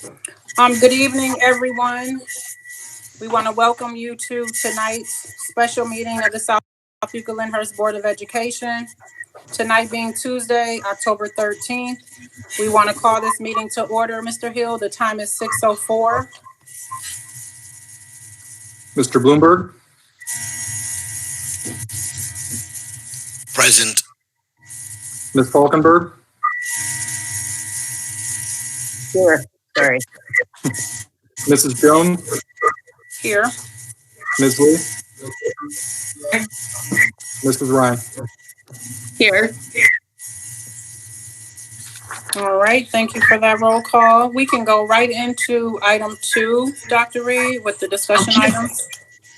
Good evening, everyone. We want to welcome you to tonight's special meeting of the South Euclid Lyndhurst Board of Education. Tonight being Tuesday, October 13th, we want to call this meeting to order. Mr. Hill, the time is 6:04. Mr. Bloomberg, Present. Ms. Falkenberg, Sure. Sorry. Mrs. Jones, Here. Ms. Lee, Mrs. Ryan. Here. All right, thank you for that roll call. We can go right into item 2, Dr. Reed, with the discussion items.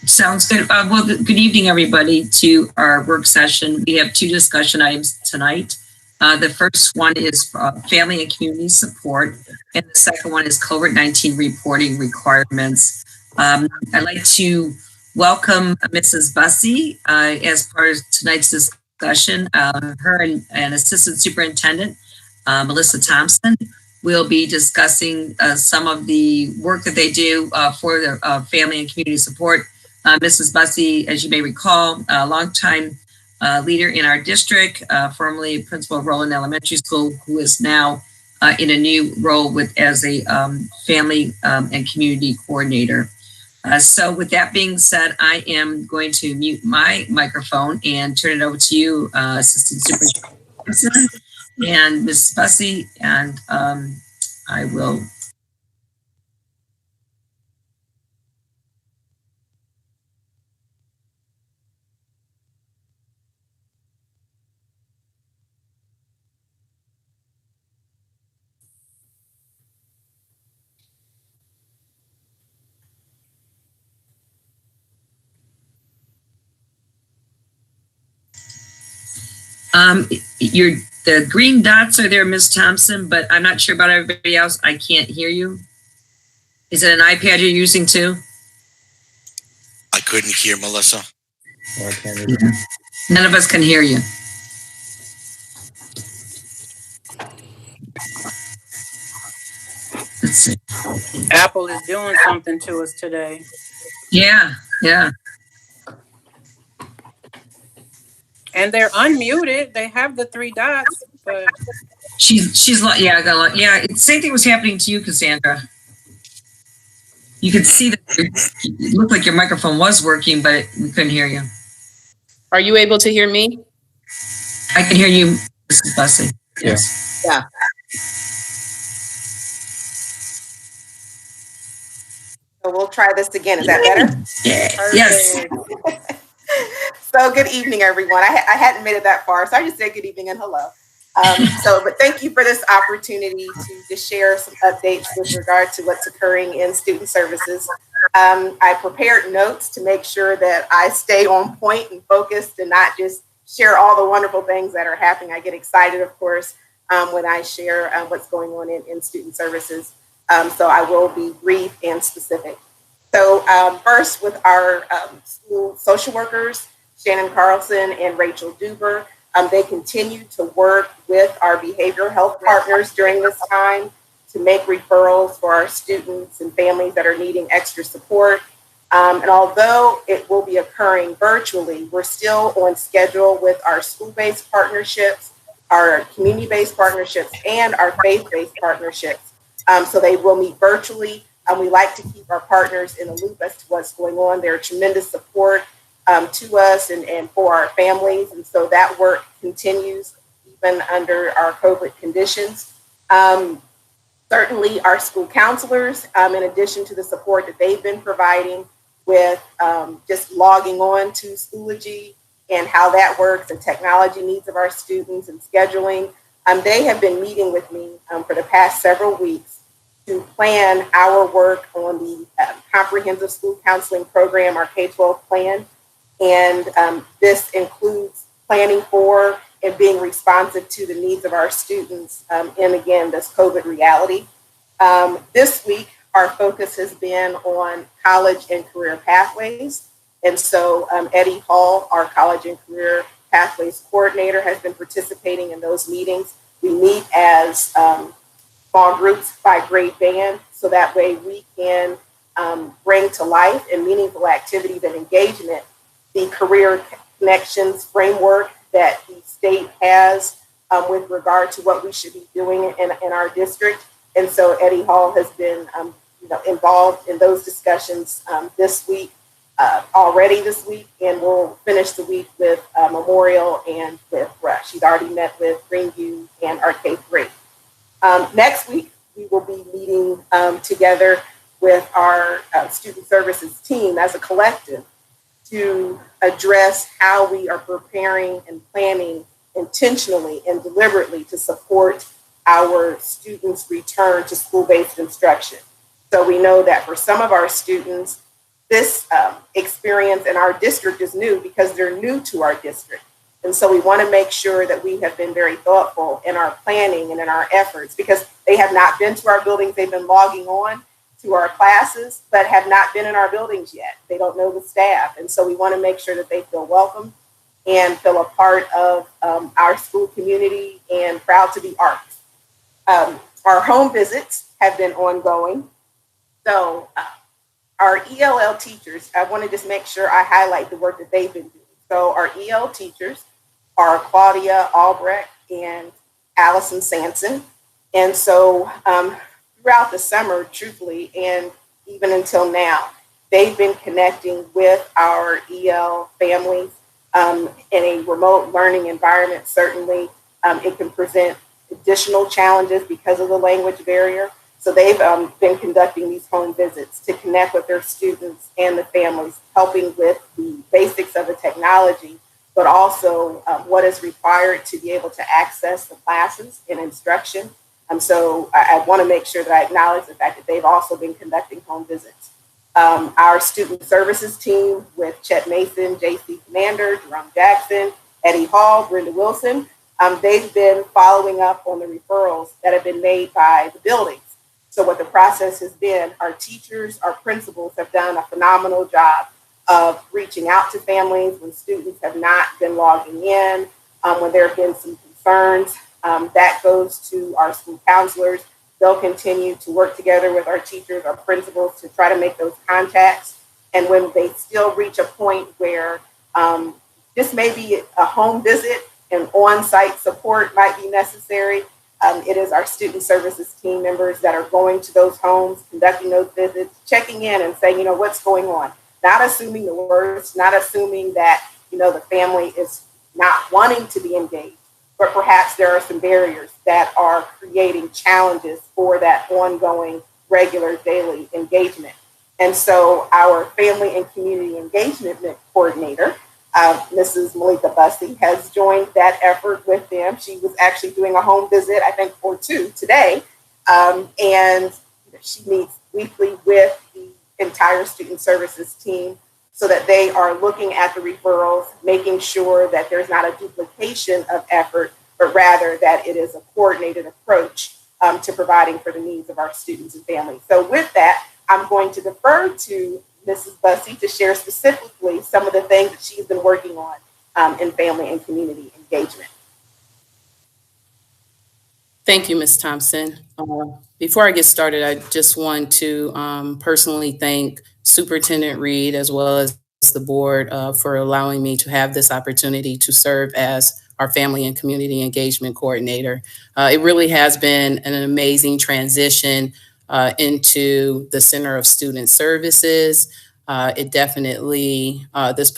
Sounds good. Good evening, everybody, to our work session. We have 2 discussion items tonight. The first one is family and community support, and the second one is COVID-19 reporting requirements. I'd like to welcome Mrs. Bussey as part of tonight's discussion. Her and Assistant Superintendent Melissa Thompson will be discussing some of the work that they do for their family and community support. Mrs. Bussey, as you may recall, a longtime leader in our district, formerly principal of Roland Elementary School, who is now in a new role as a family and community coordinator. So with that being said, I am going to mute my microphone and turn it over to you, Assistant Superintendent and Ms. Bussey, and I will. The green dots are there, Ms. Thompson, but I'm not sure about everybody else. I can't hear you. Is it an iPad you're using too? I couldn't hear Melissa. I can't hear you. None of us can hear you. Let's see. Apple is doing something to us today. Yeah. And they're unmuted. They have the 3 dots, but She's same thing was happening to you, Cassandra. You could see that it looked like your microphone was working, but we couldn't hear you. Are you able to hear me? I can hear you, Mrs. Bussey. Yes. Yeah. So we'll try this again. Is that better? Yeah. Yes. So good evening, everyone. I hadn't made it that far, so I just said good evening and hello. But thank you for this opportunity to just share some updates with regard to what's occurring in student services. I prepared notes to make sure that I stay on point and focused and not just share all the wonderful things that are happening. I get excited, of course, when I share what's going on in student services. So I will be brief and specific. So first, with our school social workers, Shannon Carlson and Rachel Duber, they continue to work with our behavioral health partners during this time to make referrals for our students and families that are needing extra support. And although it will be occurring virtually, we're still on schedule with our school-based partnerships, our community-based partnerships, and our faith-based partnerships. So they will meet virtually. We like to keep our partners in the loop as to what's going on. They're tremendous support to us and for our families. And so that work continues even under our COVID conditions. Certainly our school counselors, in addition to the support that they've been providing with just logging on to Schoology and how that works and technology needs of our students and scheduling, they have been meeting with me for the past several weeks to plan our work on the comprehensive school counseling program, our K-12 plan. And this includes planning for and being responsive to the needs of our students in, again, this COVID reality. This week, our focus has been on college and career pathways. And so Eddie Hall, our college and career pathways coordinator, has been participating in those meetings. We meet as small groups by grade band, so that way we can bring to life and meaningful activities and engagement the career connections framework that the state has with regard to what we should be doing in our district. And so Eddie Hall has been involved in those discussions this week, already this week, and we'll finish the week with Memorial and with Rush. He's already met with Greenview and RK3. Next week, we will be meeting together with our student services team as a collective to address how we are preparing and planning intentionally and deliberately to support our students' return to school-based instruction. So we know that for some of our students, this experience in our district is new because they're new to our district. And so we want to make sure that we have been very thoughtful in our planning and in our efforts, because they have not been to our buildings. They've been logging on to our classes, but have not been in our buildings yet. They don't know the staff. And so we want to make sure that they feel welcome and feel a part of our school community and proud to be ARCs. Our home visits have been ongoing. So our ELL teachers, I want to just make sure I highlight the work that they've been doing. So our EL teachers are Claudia Albrecht and Allison Sanson. And so throughout the summer, truthfully, and even until now, they've been connecting with our EL families in a remote learning environment. Certainly, it can present additional challenges because of the language barrier. So they've been conducting these home visits to connect with their students and the families, helping with the basics of the technology, but also what is required to be able to access the classes and instruction. So I want to make sure that I acknowledge the fact that they've also been conducting home visits. Our student services team with Chet Mason, JC Commander, Jerome Jackson, Eddie Hall, Brenda Wilson, they've been following up on the referrals that have been made by the buildings. So what the process has been, our teachers, our principals have done a phenomenal job of reaching out to families when students have not been logging in, when there have been some concerns. That goes to our school counselors. They'll continue to work together with our teachers, our principals, to try to make those contacts. And when they still reach a point where this may be a home visit and on-site support might be necessary, it is our student services team members that are going to those homes, conducting those visits, checking in and saying, what's going on? Not assuming the worst, not assuming that, the family is not wanting to be engaged, but perhaps there are some barriers that are creating challenges for that ongoing, regular, daily engagement. And so our family and community engagement coordinator, Mrs. Malika Bussey, has joined that effort with them. She was actually doing a home visit, I think, for 2 today. And she meets weekly with the entire student services team so that they are looking at the referrals, making sure that there's not a duplication of effort, but rather that it is a coordinated approach to providing for the needs of our students and families. So with that, I'm going to defer to Mrs. Bussey to share specifically some of the things that she's been working on in family and community engagement. Thank you, Ms. Thompson. Before I get started, I just want to personally thank Superintendent Reed as well as the board for allowing me to have this opportunity to serve as our family and community engagement coordinator. It really has been an amazing transition into the Center of Student Services. It definitely, this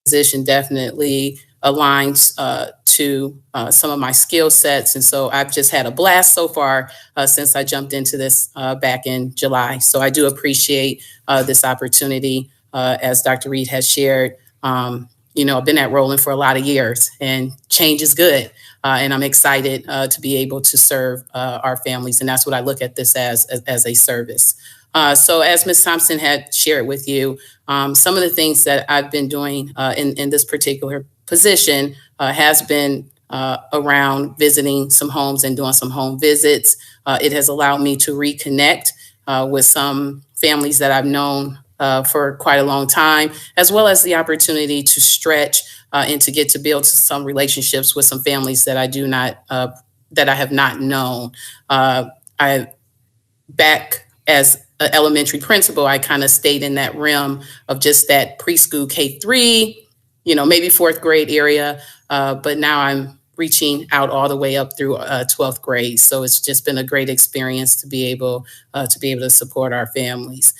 position definitely aligns to some of my skill sets. And so I've just had a blast so far since I jumped into this back in July. So I do appreciate this opportunity. As Dr. Reed has shared, I've been at Roland for a lot of years and change is good. And I'm excited to be able to serve our families. And that's what I look at this as a service. So as Ms. Thompson had shared with you, some of the things that I've been doing in this particular position has been around visiting some homes and doing some home visits. It has allowed me to reconnect with some families that I've known for quite a long time, as well as the opportunity to stretch and to get to build some relationships with some families that I have not known. I back as an elementary principal, I kind of stayed in that realm of just that preschool K-3, maybe fourth grade area. But now I'm reaching out all the way up through 12th grade. So it's just been a great experience to be able to support our families.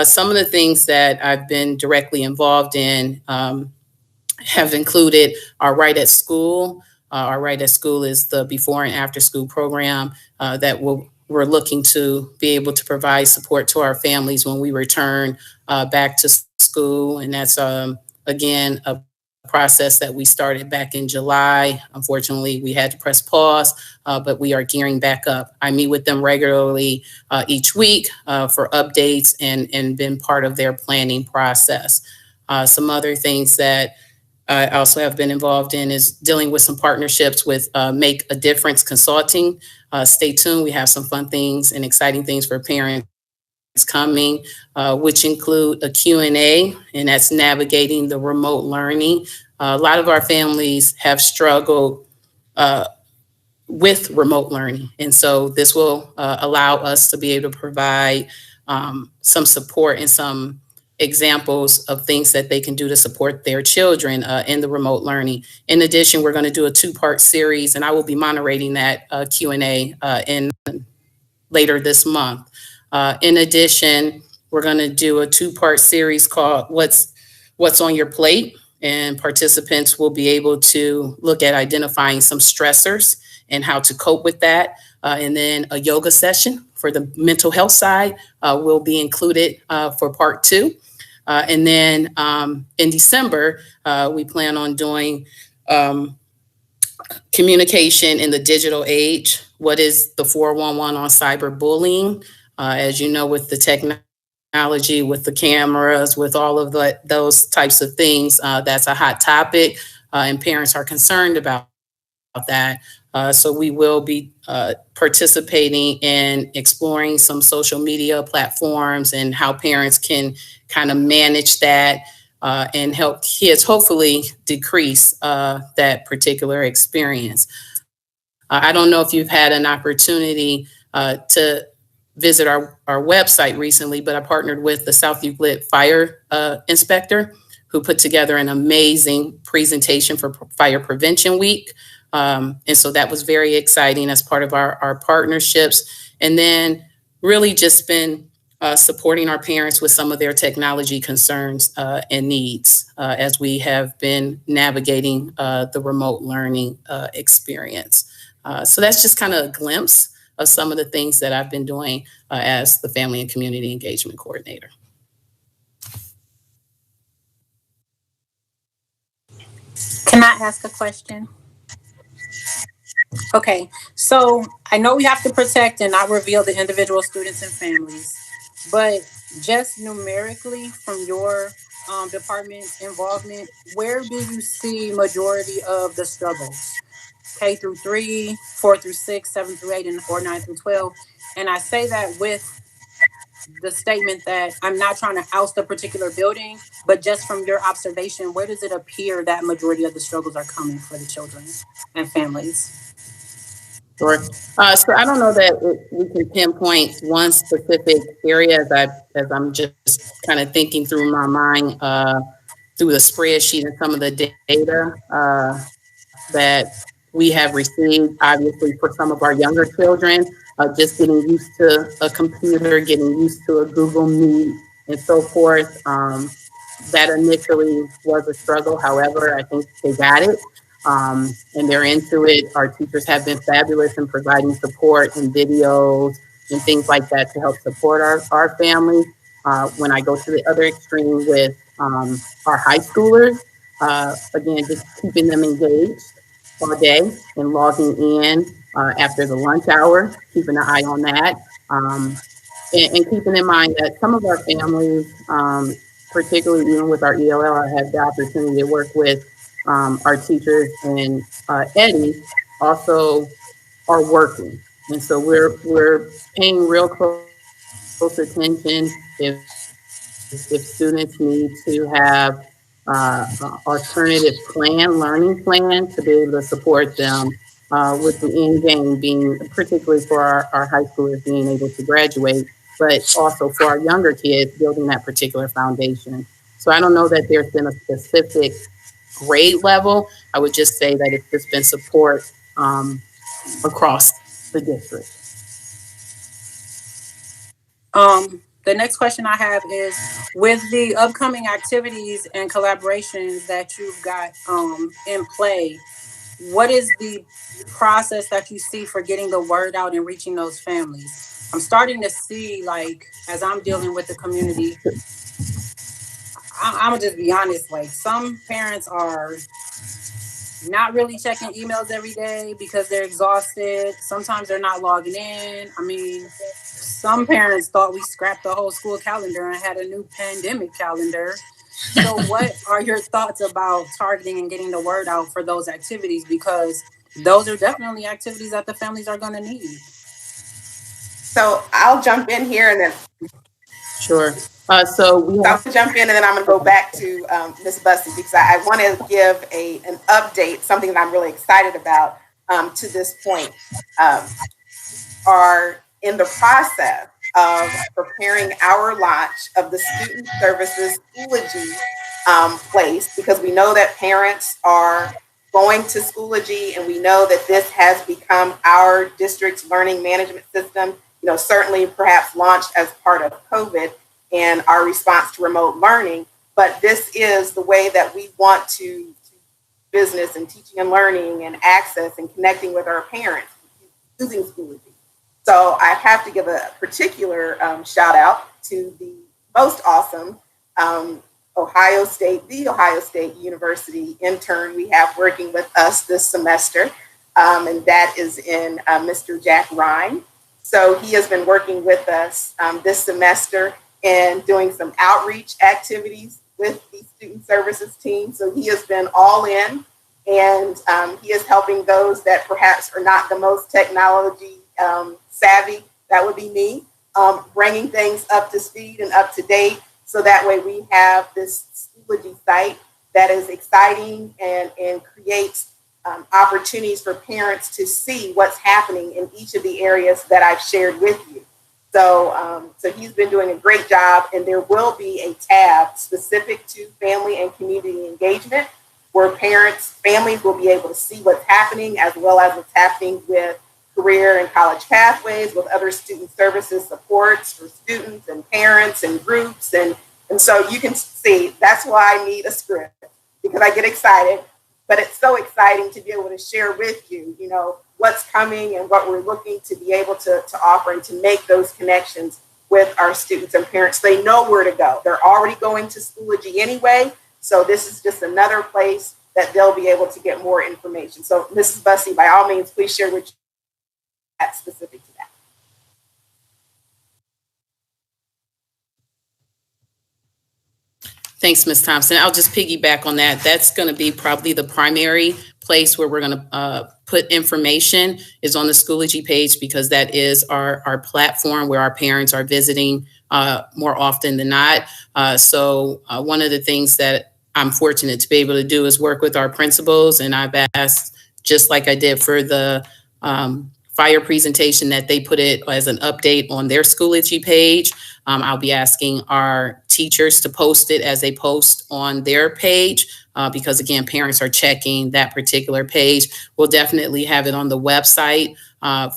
Some of the things that I've been directly involved in have included our Right at School. Our Right at School is the before and after school program that we're looking to be able to provide support to our families when we return back to school. And that's, again, a process that we started back in July. Unfortunately, we had to press pause, but we are gearing back up. I meet with them regularly each week for updates and been part of their planning process. Some other things that I also have been involved in is dealing with some partnerships with Make a Difference Consulting. Stay tuned. We have some fun things and exciting things for parents coming, which include a Q&A, and that's navigating the remote learning. A lot of our families have struggled with remote learning. And so this will allow us to be able to provide some support and some examples of things that they can do to support their children in the remote learning. In addition, we're going to do a 2-part series, and I will be moderating that Q&A in later this month. In addition, we're going to do a 2-part series called What's on Your Plate? And participants will be able to look at identifying some stressors and how to cope with that. And then a yoga session for the mental health side will be included for part 2. And then in December, we plan on doing communication in the digital age. What is the 411 on cyberbullying? As you know, with the technology, with the cameras, with all of those types of things, that's a hot topic, and parents are concerned about that. So we will be participating in exploring some social media platforms and how parents can kind of manage that and help kids hopefully decrease that particular experience. I don't know if you've had an opportunity to visit our website recently, but I partnered with the South Euclid Fire Inspector, who put together an amazing presentation for Fire Prevention Week. And so that was very exciting as part of our partnerships. And then really just been supporting our parents with some of their technology concerns and needs as we have been navigating the remote learning experience. So that's just kind of a glimpse of some of the things that I've been doing as the Family and Community Engagement Coordinator. Can I ask a question? Okay, so I know we have to protect and not reveal the individual students and families, but just numerically from your department's involvement, where do you see majority of the struggles? K through 3, 4 through 6, 7 through 8, or 9 through 12. And I say that with the statement that I'm not trying to oust a particular building, but just from your observation, where does it appear that majority of the struggles are coming for the children and families? Sure. So I don't know that we can pinpoint one specific area as I'm just kind of thinking through my mind through the spreadsheet and some of the data that we have received, obviously for some of our younger children, just getting used to a computer, getting used to a Google Meet and so forth. That initially was a struggle. However, I think they got it. And they're into it. Our teachers have been fabulous in providing support and videos and things like that to help support our families. When I go to the other extreme with our high schoolers, again, just keeping them engaged all day and logging in after the lunch hour, keeping an eye on that. And keeping in mind that some of our families, particularly even with our ELL, I had the opportunity to work with our teachers and Eddie also are working. And so we're paying real close attention if students need to have alternative learning plan to be able to support them with the end game being particularly for our high schoolers being able to graduate, but also for our younger kids building that particular foundation. So I don't know that there's been a specific grade level. I would just say that it's just been support across the district. The next question I have is, with the upcoming activities and collaborations that you've got in play, what is the process that you see for getting the word out and reaching those families? I'm starting to see, like, as I'm dealing with the community, I'm gonna just be honest, like, some parents are not really checking emails every day because they're exhausted. Sometimes they're not logging in. I mean, some parents thought we scrapped the whole school calendar and had a new pandemic calendar. So what are your thoughts about targeting and getting the word out for those activities? Because those are definitely activities that the families are going to need. So I'll jump in here and then Sure. I'll jump in and then I'm going to go back to Ms. Bussey, because I want to give an update, something that I'm really excited about to this point. Are in the process of preparing our launch of the Student Services Schoology place, because we know that parents are going to Schoology, and we know that this has become our district's learning management system, certainly perhaps launched as part of COVID and our response to remote learning. But this is the way that we want to business and teaching and learning and access and connecting with our parents using Schoology. So I have to give a particular shout out to the most awesome Ohio State University intern we have working with us this semester, and that is in Mr. Jack Ryan. So he has been working with us this semester and doing some outreach activities with the student services team. So he has been all in, and he is helping those that perhaps are not the most technology savvy. That would be me, bringing things up to speed and up to date. So that way we have this Schoology site that is exciting and creates opportunities for parents to see what's happening in each of the areas that I've shared with you. So he's been doing a great job, and there will be a tab specific to family and community engagement where families will be able to see what's happening, as well as what's happening with career and college pathways, with other student services supports for students and parents and groups. And so you can see, that's why I need a script, because I get excited, but it's so exciting to be able to share with you, what's coming and what we're looking to be able to offer and to make those connections with our students and parents. They know where to go. They're already going to Schoology anyway. So this is just another place that they'll be able to get more information. So Mrs. Bussey, by all means, please share with you that's specific to that. Thanks, Ms. Thompson. I'll just piggyback on that. That's going to be probably the primary place where we're going to put information is on the Schoology page, because that is our platform where our parents are visiting more often than not. So one of the things that I'm fortunate to be able to do is work with our principals, and I've asked, just like I did for the fire presentation, that they put it as an update on their Schoology page. I'll be asking our teachers to post it as a post on their page, because again, parents are checking that particular page. We'll definitely have it on the website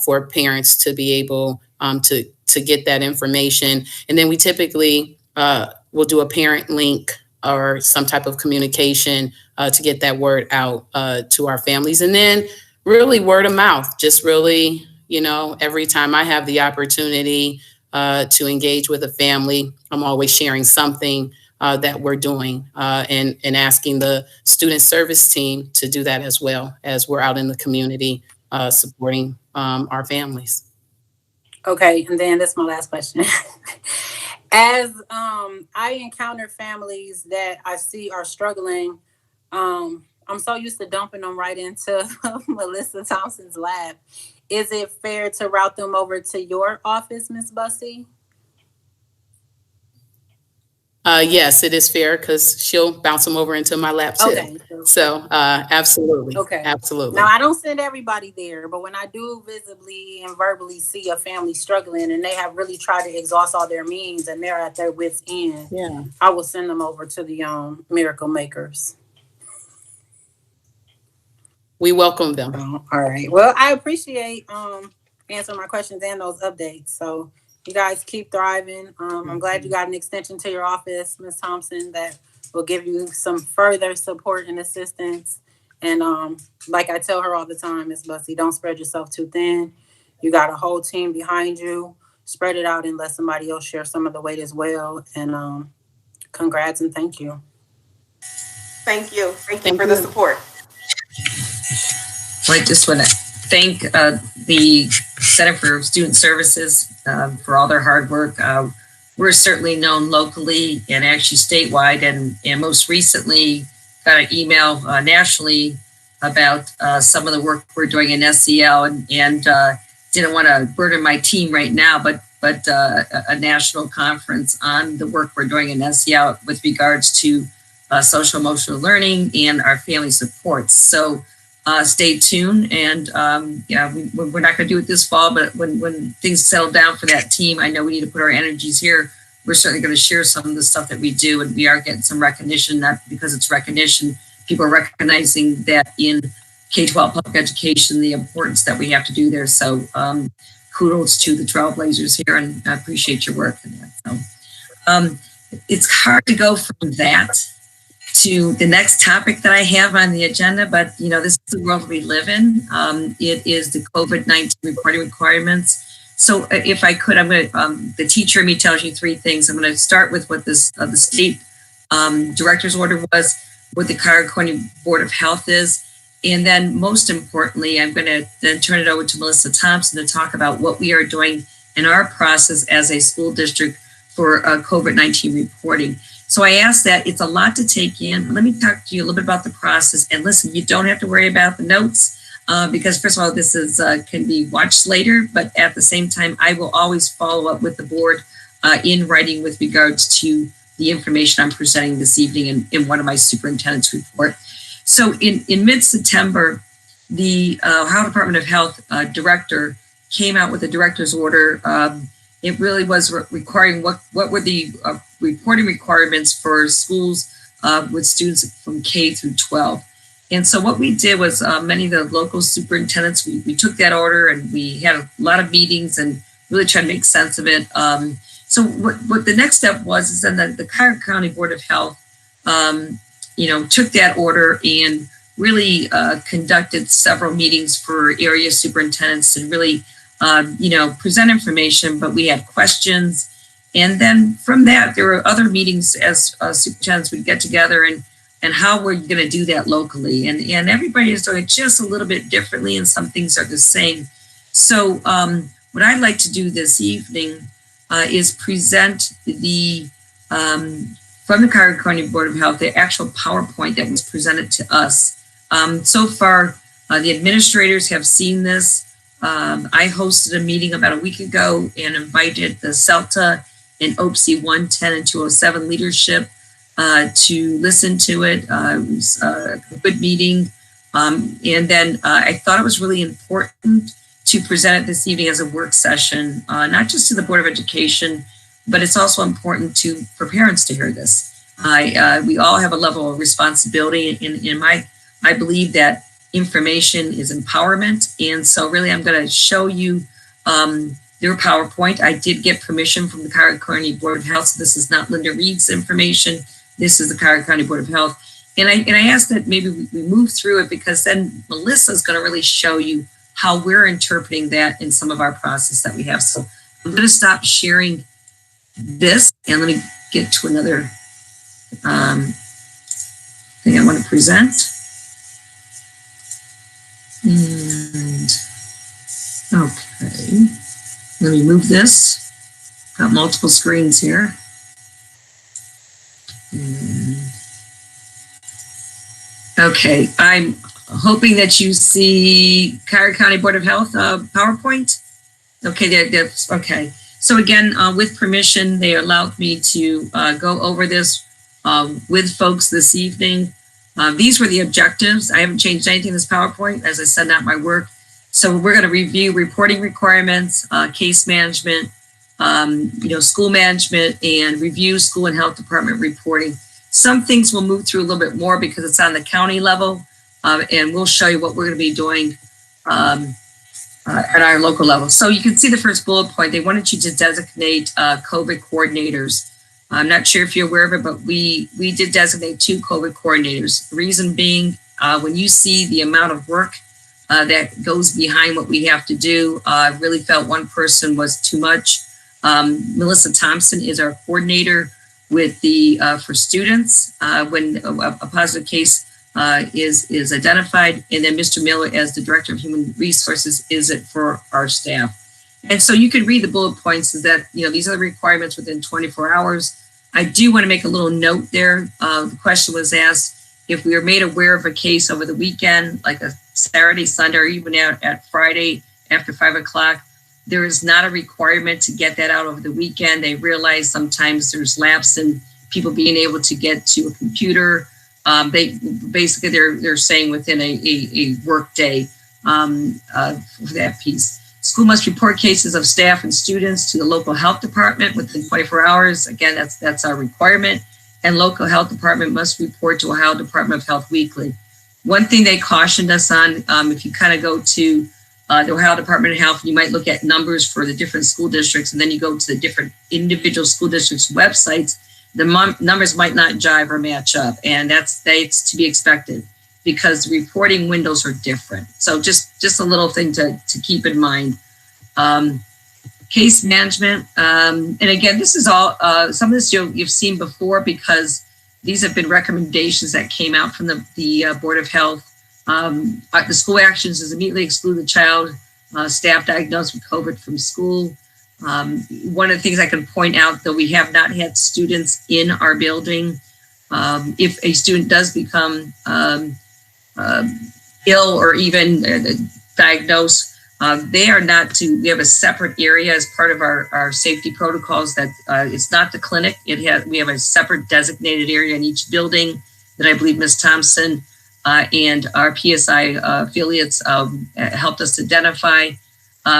for parents to be able to get that information. And then we typically will do a parent link or some type of communication to get that word out to our families. And then really word of mouth, just really, every time I have the opportunity to engage with a family, I'm always sharing something that we're doing and asking the student service team to do that as well, as we're out in the community supporting our families. Okay, and then that's my last question. As I encounter families that I see are struggling, I'm so used to dumping them right into Melissa Thompson's lab. Is it fair to route them over to your office, Ms. Bussey? Yes, it is fair, because she'll bounce them over into my lap too. Okay, so So absolutely. Okay. Absolutely. Now, I don't send everybody there, but when I do visibly and verbally see a family struggling and they have really tried to exhaust all their means and they're at their wits' end, Yeah. I will send them over to the Miracle Makers. We welcome them. All right. Well, I appreciate answering my questions and those updates. So you guys keep thriving. I'm glad you got an extension to your office, Ms. Thompson, that will give you some further support and assistance. And like I tell her all the time, Ms. Bussey, don't spread yourself too thin. You got a whole team behind you. Spread it out and let somebody else share some of the weight as well. And congrats and thank you. Thank you. Thank you for the support. I just want to thank the Center for Student Services for all their hard work. We're certainly known locally and actually statewide, and most recently got an email nationally about some of the work we're doing in SEL, and didn't want to burden my team right now, but a national conference on the work we're doing in SEL with regards to social emotional learning and our family supports. So stay tuned, and we're not going to do it this fall, but when things settle down for that team, I know we need to put our energies here. We're certainly going to share some of the stuff that we do, and we are getting some recognition, not because it's recognition. People are recognizing that in K-12 public education, the importance that we have to do there. So kudos to the trailblazers here, and I appreciate your work in that. So it's hard to go from that to the next topic that I have on the agenda, but this is the world we live in. It is the COVID-19 reporting requirements. So if I could, I'm going to, the teacher in me tells you three things. I'm going to start with what this the state director's order was, what the Cuyahoga County Board of Health is, and then most importantly, I'm going to then turn it over to Melissa Thompson to talk about what we are doing in our process as a school district for COVID-19 reporting. So I asked that. It's a lot to take in. Let me talk to you a little bit about the process. And listen, you don't have to worry about the notes because first of all, this is can be watched later, but at the same time, I will always follow up with the board in writing with regards to the information I'm presenting this evening in one of my superintendent's report. So in mid-September, the Ohio Department of Health director came out with a director's order. It really was requiring what were the reporting requirements for schools with students from K through 12. And so what we did was many of the local superintendents, we took that order and we had a lot of meetings and really tried to make sense of it. So what the next step was is then the Cuyahoga County Board of Health, took that order and really conducted several meetings for area superintendents and really present information, but we had questions. And then from that, there were other meetings as superintendents would get together and how we're going to do that locally. And everybody is doing it just a little bit differently, and some things are the same. So what I'd like to do this evening is present the, from the Cuyahoga County Board of Health, the actual PowerPoint that was presented to us. So far, the administrators have seen this. I hosted a meeting about a week ago and invited the CELTA and OPSI 110 and 207 leadership to listen to it. It was a good meeting. And then I thought it was really important to present it this evening as a work session, not just to the Board of Education, but it's also important for parents to hear this. We all have a level of responsibility, and I believe that information is empowerment. And so really I'm going to show you their PowerPoint. I did get permission from the Cuyahoga County Board of Health. So this is not Linda Reed's information. This is the Cuyahoga County Board of Health. And I asked that maybe we move through it because then Melissa is going to really show you how we're interpreting that in some of our process that we have. So I'm going to stop sharing this and let me get to another thing I want to present. And okay, let me move this. Got multiple screens here. Okay, I'm hoping that you see Cuyahoga County Board of Health PowerPoint. Okay, that's okay. So again, with permission, they allowed me to go over this with folks this evening. These were the objectives. I haven't changed anything in this PowerPoint. As I said, not my work. So we're going to review reporting requirements, case management, school management, and review school and health department reporting. Some things we'll move through a little bit more because it's on the county level, and we'll show you what we're going to be doing at our local level. So you can see the first bullet point. They wanted you to designate COVID coordinators. I'm not sure if you're aware of it, but we did designate 2 COVID coordinators. The reason being, when you see the amount of work that goes behind what we have to do, I really felt one person was too much. Melissa Thompson is our coordinator with the for students when a positive case is identified, and then Mr. Miller as the Director of Human Resources is it for our staff. And so you can read the bullet points is that, these are the requirements within 24 hours. I do want to make a little note there. The question was asked if we were made aware of a case over the weekend, like a Saturday, Sunday, or even at Friday after 5 o'clock. There is not a requirement to get that out over the weekend. They realize sometimes there's lapse in people being able to get to a computer. They're saying within a work day for that piece. School must report cases of staff and students to the local health department within 24 hours. Again, that's our requirement. And local health department must report to Ohio Department of Health weekly. One thing they cautioned us on, if you kind of go to the Ohio Department of Health, you might look at numbers for the different school districts, and then you go to the different individual school districts' websites, the numbers might not jive or match up. And that's to be expected because the reporting windows are different. So just a little thing to keep in mind. Case management, and again, this is all, some of this you've seen before because these have been recommendations that came out from the Board of Health. The school actions is immediately exclude the child, staff diagnosed with COVID from school. One of the things I can point out, though, we have not had students in our building. If a student does become ill or even diagnosed, they are not we have a separate area as part of our safety protocols that it's not the clinic. We have a separate designated area in each building that I believe Ms. Thompson and our PSI affiliates helped us identify.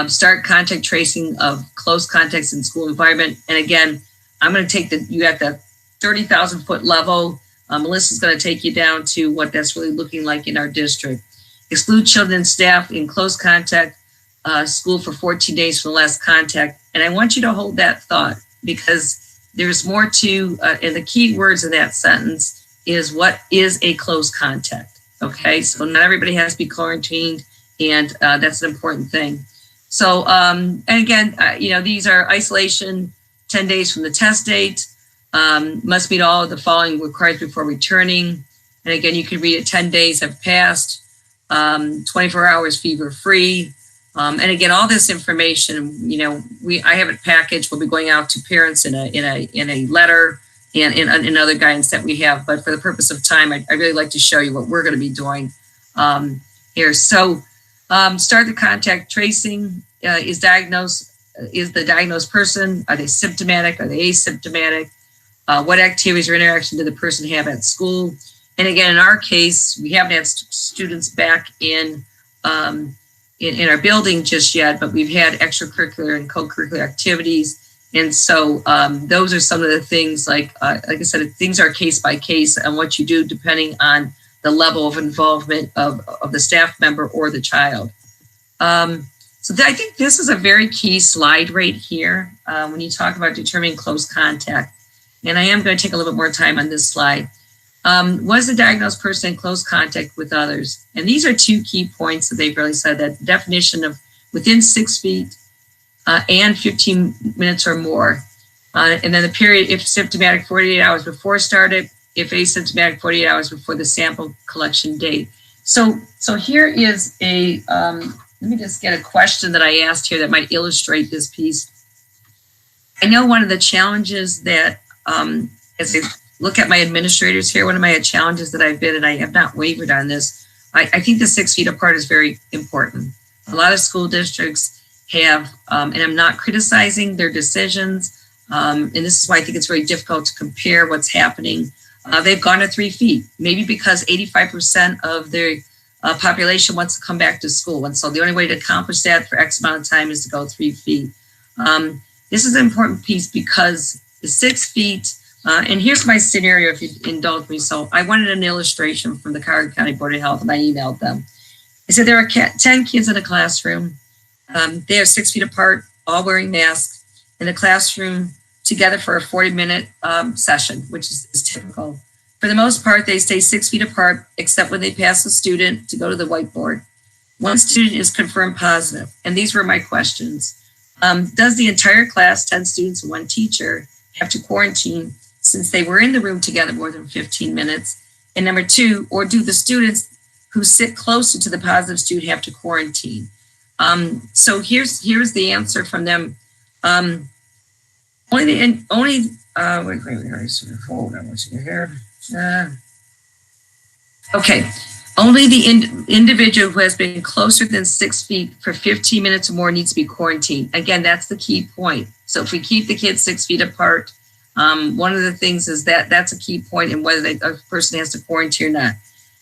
Start contact tracing of close contacts in school environment. And again, I'm going to take you at the 30,000 foot level. Melissa's going to take you down to what that's really looking like in our district. Exclude children and staff in close contact school for 14 days for the last contact. And I want you to hold that thought because there's more to, and the key words of that sentence is what is a close contact. Okay, so not everybody has to be quarantined, and that's an important thing. So, and again, these are isolation, 10 days from the test date, must meet all of the following requirements before returning. And again, you can read it, 10 days have passed, 24 hours fever free. And again, all this information, I have it packaged. We'll be going out to parents in a letter and in other guidance that we have. But for the purpose of time, I really like to show you what we're going to be doing here. So start the contact tracing. Is the diagnosed person, are they symptomatic? Are they asymptomatic? What activities or interaction did the person have at school? And again, in our case, we haven't had students back in our building just yet, but we've had extracurricular and co-curricular activities. And so those are some of the things, like I said, things are case by case and what you do depending on the level of involvement of the staff member or the child. So I think this is a very key slide right here when you talk about determining close contact. And I am going to take a little bit more time on this slide. Was the diagnosed person in close contact with others? And these are 2 key points that they've really said, that the definition of within 6 feet and 15 minutes or more. And then the period, if symptomatic, 48 hours before started, if asymptomatic, 48 hours before the sample collection date. So here is let me just get a question that I asked here that might illustrate this piece. I know one of the challenges that, as I look at my administrators here, one of my challenges that I've been, and I have not wavered on this, I think the 6 feet apart is very important. A lot of school districts have, and I'm not criticizing their decisions, and this is why I think it's very difficult to compare what's happening. they've gone to 3 feet, maybe because 85% of their population wants to come back to school. And so the only way to accomplish that for X amount of time is to go 3 feet. This is an important piece because the 6 feet, and here's my scenario, if you indulge me. So I wanted an illustration from the Cuyahoga County Board of Health, and I emailed them. I said there are 10 kids in a classroom. They are 6 feet apart, all wearing masks, in the classroom together for a 40-minute session, which is typical. For the most part, they stay 6 feet apart, except when they pass a student to go to the whiteboard. One student is confirmed positive, and these were my questions. Does the entire class, 10 students and 1 teacher, have to quarantine since they were in the room together more than 15 minutes? And number 2, or do the students who sit closer to the positive student have to quarantine? So here's the answer from them. Only the individual who has been closer than 6 feet for 15 minutes or more needs to be quarantined. Again, that's the key point. So if we keep the kids 6 feet apart, one of the things is that that's a key point in whether a person has to quarantine or not.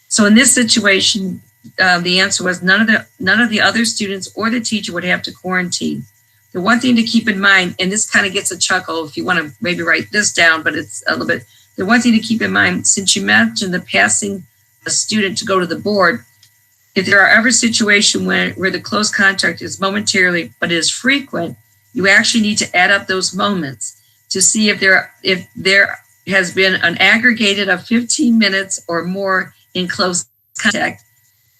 So in this situation, the answer was none of the other students or the teacher would have to quarantine. The one thing to keep in mind, and this kind of gets a chuckle if you want to maybe write this down, but it's a little bit, the one thing to keep in mind, since you mentioned the passing a student to go to the board, if there are ever situations where the close contact is momentarily, but is frequent, you actually need to add up those moments to see if there has been an aggregated of 15 minutes or more in close contact.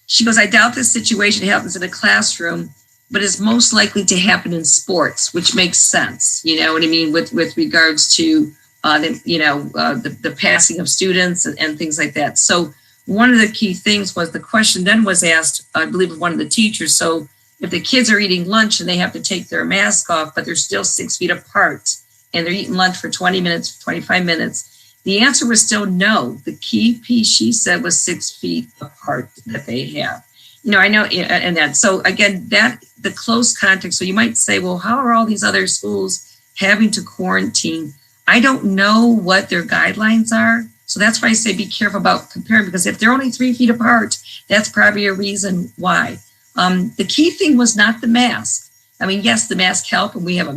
She goes, I doubt this situation happens in a classroom, but is most likely to happen in sports, which makes sense. You know what I mean? With regards to, the passing of students and things like that. So one of the key things was the question then was asked, I believe, of one of the teachers. So if the kids are eating lunch and they have to take their mask off, but they're still 6 feet apart and they're eating lunch for 20 minutes, 25 minutes, the answer was still no. The key piece, she said, was 6 feet apart that they have. I know, and that, so again, that the close contact. So you might say, well, how are all these other schools having to quarantine? I don't know what their guidelines are. So that's why I say be careful about comparing, because if they're only 3 feet apart, that's probably a reason why. The key thing was not the mask. I mean, yes, the mask help, and we have a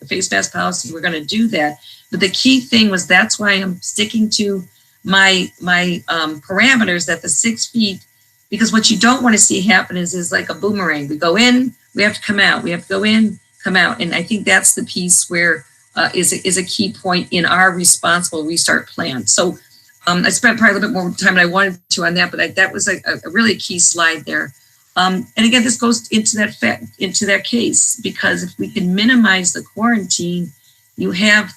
face mask policy. We're going to do that. But the key thing was that's why I'm sticking to my parameters that the 6 feet, because what you don't want to see happen is like a boomerang. We go in, we have to come out. We have to go in, come out. And I think that's the piece where is a key point in our responsible restart plan. So I spent probably a little bit more time than I wanted to on that, but that was a really key slide there. And again, this goes into that case, because if we can minimize the quarantine, you have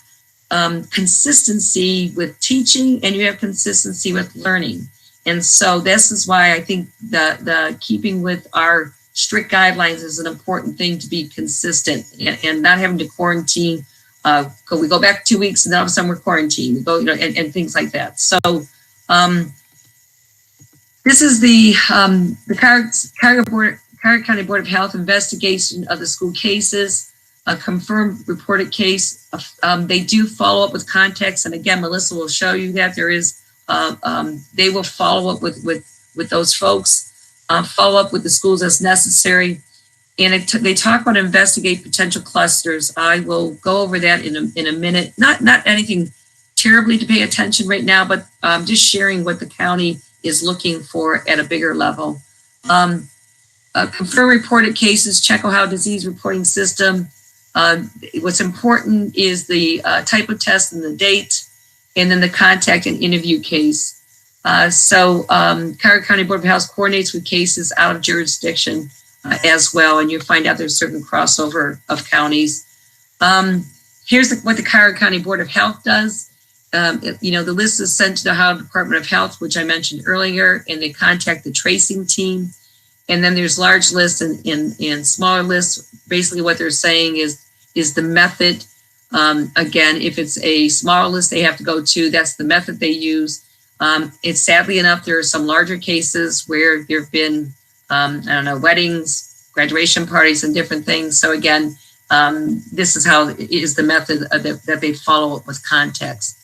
consistency with teaching and you have consistency with learning. And so this is why I think the keeping with our strict guidelines is an important thing, to be consistent and not having to quarantine. We go back 2 weeks and then all of a sudden we're quarantined. We go, and things like that. So this is the Cuyahoga County Board of Health investigation of the school cases, a confirmed reported case. They do follow up with context, and again, Melissa will show you that there is. They will follow up with those folks, follow up with the schools as necessary. And they talk about investigate potential clusters. I will go over that in a minute. Not anything terribly to pay attention right now, but just sharing what the county is looking for at a bigger level. Confirm reported cases, check Ohio disease reporting system. What's important is the type of test and the date, and then the contact and interview case. Cuyahoga County Board of Health coordinates with cases out of jurisdiction as well, and you'll find out there's certain crossover of counties. Here's what the Cuyahoga County Board of Health does. The list is sent to the Ohio Department of Health, which I mentioned earlier, and they contact the tracing team. And then there's large lists and smaller lists. Basically what they're saying is the method. Again, if it's a smaller list they have to go to, that's the method they use. It's sadly enough, there are some larger cases where there have been, weddings, graduation parties, and different things. So again, this is how it is the method that they follow up with context.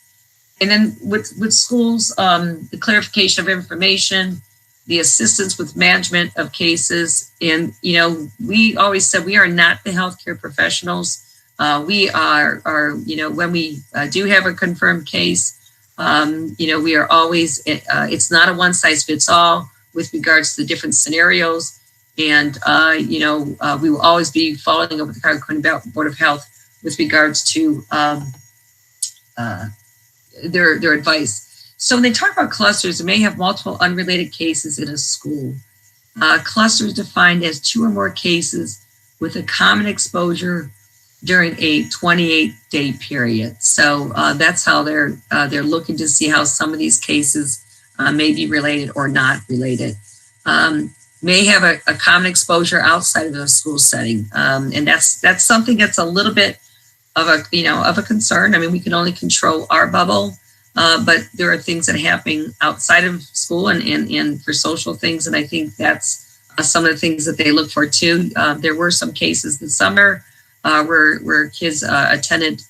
And then with schools, the clarification of information, the assistance with management of cases. And, we always said we are not the healthcare professionals. We are, when we do have a confirmed case, we are always, it's not a one size fits all with regards to the different scenarios. And, we will always be following up with the Cuyahoga County Board of Health with regards to their advice. So when they talk about clusters, they may have multiple unrelated cases in a school. Clusters defined as 2 or more cases with a common exposure during a 28-day period. So that's how they're looking to see how some of these cases may be related or not related. May have a common exposure outside of the school setting, and that's something that's a little bit of a concern. I mean, we can only control our bubble, but there are things that are happening outside of school and for social things, and I think that's some of the things that they look for too. There were some cases this summer where kids attended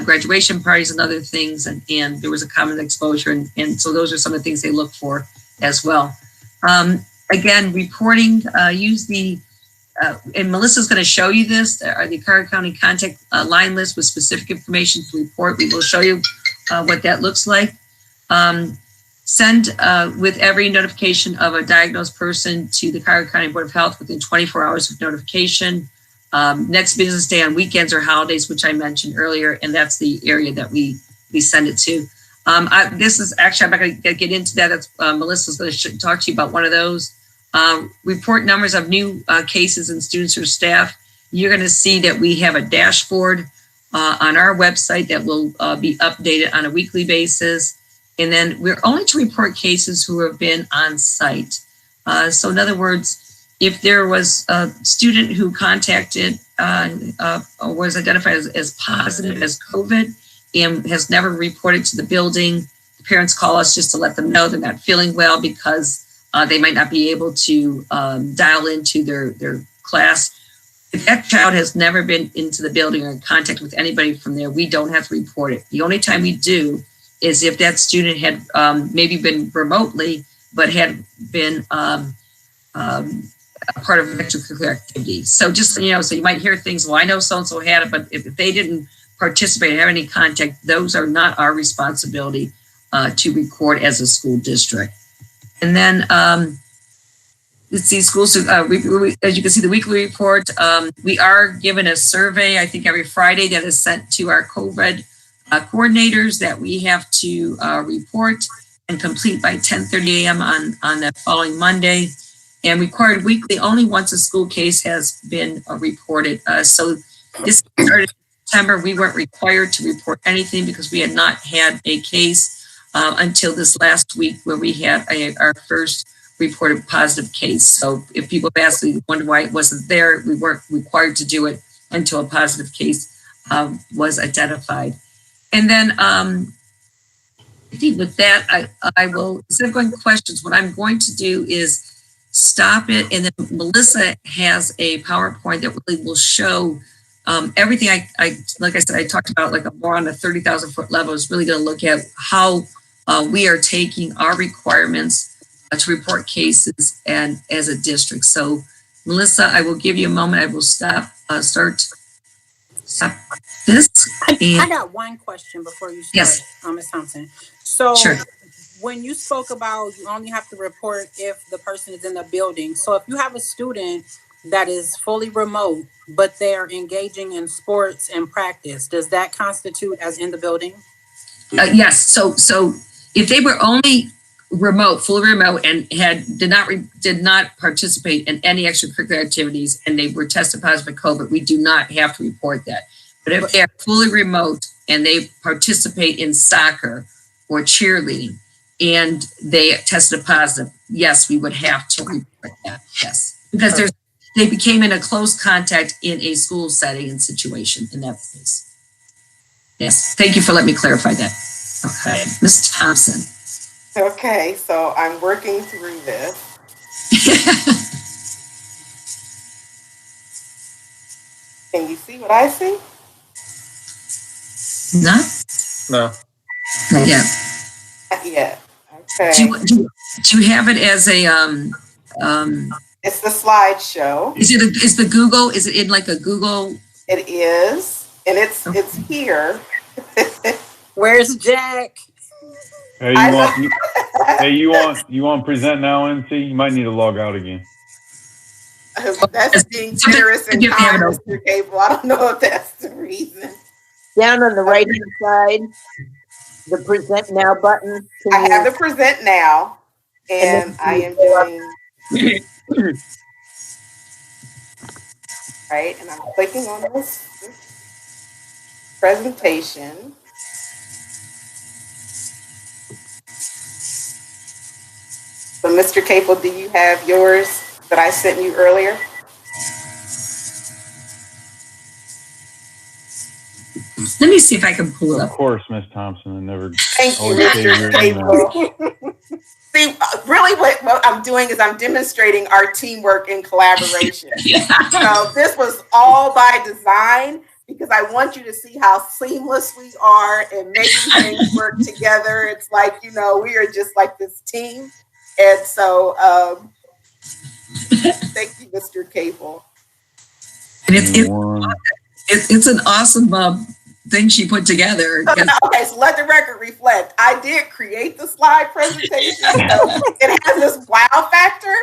graduation parties and other things, and there was a common exposure, and so those are some of the things they look for as well. Again, reporting, use the and Melissa's going to show you this, the Cuyahoga County contact line list with specific information to report. We will show you what that looks like. Send with every notification of a diagnosed person to the Cuyahoga County Board of Health within 24 hours of notification. Next business day on weekends or holidays, which I mentioned earlier, and that's the area that we send it to. This is actually, I'm not going to get into that. That's Melissa's going to talk to you about one of those. Report numbers of new cases and students or staff. You're going to see that we have a dashboard on our website that will be updated on a weekly basis. And then we're only to report cases who have been on site. So in other words, if there was a student who contacted or was identified as positive as COVID and has never reported to the building, the parents call us just to let them know they're not feeling well because they might not be able to dial into their class. If that child has never been into the building or in contact with anybody from there, we don't have to report it. The only time we do is if that student had maybe been remotely, but had been a part of extracurricular activity. So just, so you might hear things, well, I know so-and-so had it, but if they didn't participate or have any contact, those are not our responsibility to record as a school district. And then let's see, schools, as you can see, the weekly report, we are given a survey, I think every Friday, that is sent to our COVID coordinators that we have to report and complete by 10:30 a.m. on the following Monday, and required weekly only once a school case has been reported. So this started in September. We weren't required to report anything because we had not had a case until this last week where we had our first reported positive case. So if people have asked, wonder why it wasn't there, we weren't required to do it until a positive case was identified. And then I think with that, I will, instead of going questions, what I'm going to do is stop it. And then Melissa has a PowerPoint that really will show everything like I said, I talked about like more on the 30,000 foot level is really going to look at how we are taking our requirements to report cases and as a district. So Melissa, I will give you a moment. I will stop this. I got one question before you start, yes. Ms. Thompson. So sure. When you spoke about you only have to report if the person is in the building. So if you have a student that is fully remote, but they're engaging in sports and practice, does that constitute as in the building? Yes. So if they were only fully remote, and did not participate in any extracurricular activities, and they were tested positive for COVID, we do not have to report that. But if they are fully remote and they participate in soccer or cheerleading and they tested positive, yes, we would have to report that. Yes, because they became in a close contact in a school setting and situation in that case. Yes, thank you for letting me clarify that. Okay, Ms. Thompson. Okay, so I'm working through this. Can you see what I see? Not? No. Yeah. Yeah. Okay. Do you have it as a It's the slideshow. is the Google, is it in like a Google? It is, and it's here. Where's Jack? Hey, you want present now, NC? You might need to log out again. That's being generous and kind, Mr. Cable. I don't know if that's the reason. Down on the right-hand side, the present now button. I have the present now, and I am doing, right, and I'm clicking on this presentation. So, Mr. Cable, do you have yours that I sent you earlier? Let me see if I can pull it Of up. course, Miss Thompson. I never. Thank you, always save your Mr. email. Cable. See, really what I'm doing is I'm demonstrating our teamwork and collaboration. So this was all by design because I want you to see how seamless we are and making things work together. It's like, you know, we are just like this team. And so thank you, Mr. Cable. And it's an awesome thing she put together. Okay, so let the record reflect. I did create the slide presentation. So it has this wow factor.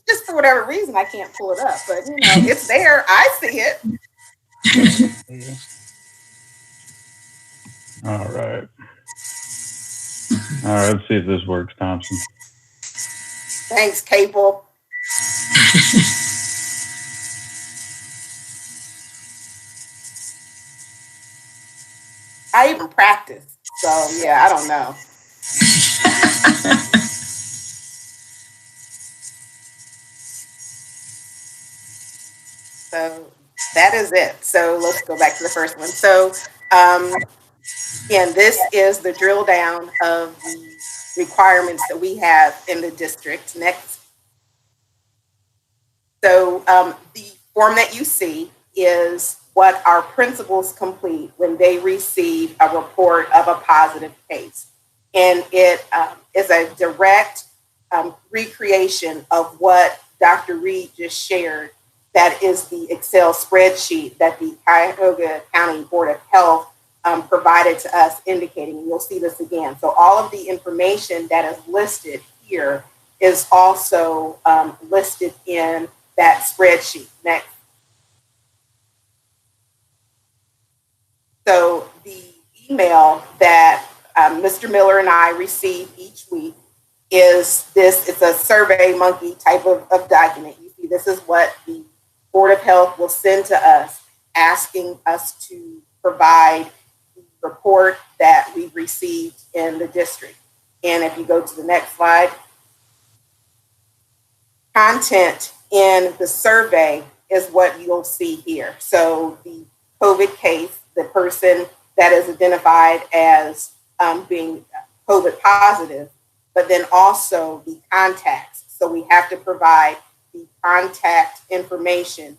Just for whatever reason, I can't pull it up, but you know, it's there. I see it. All right. Let's see if this works, Thompson. Thanks, Cable. I even practiced, so yeah, I don't know. So that is it. So let's go back to the first one. So again, this is the drill down of the requirements that we have in the district. Next. So the form that you see is what our principals complete when they receive a report of a positive case. And it is a direct recreation of what Dr. Reed just shared. That is the Excel spreadsheet that the Cuyahoga County Board of Health provided to us, indicating, and you'll see this again. So all of the information that is listed here is also listed in that spreadsheet. Next. So the email that Mr. Miller and I receive each week is this. It's a Survey Monkey type of document. You see, this is what the Board of Health will send to us, asking us to provide the report that we've received in the district. And if you go to the next slide, content in the survey is what you'll see here. So the COVID case, the person that is identified as being COVID positive, but then also the contacts. So we have to provide the contact information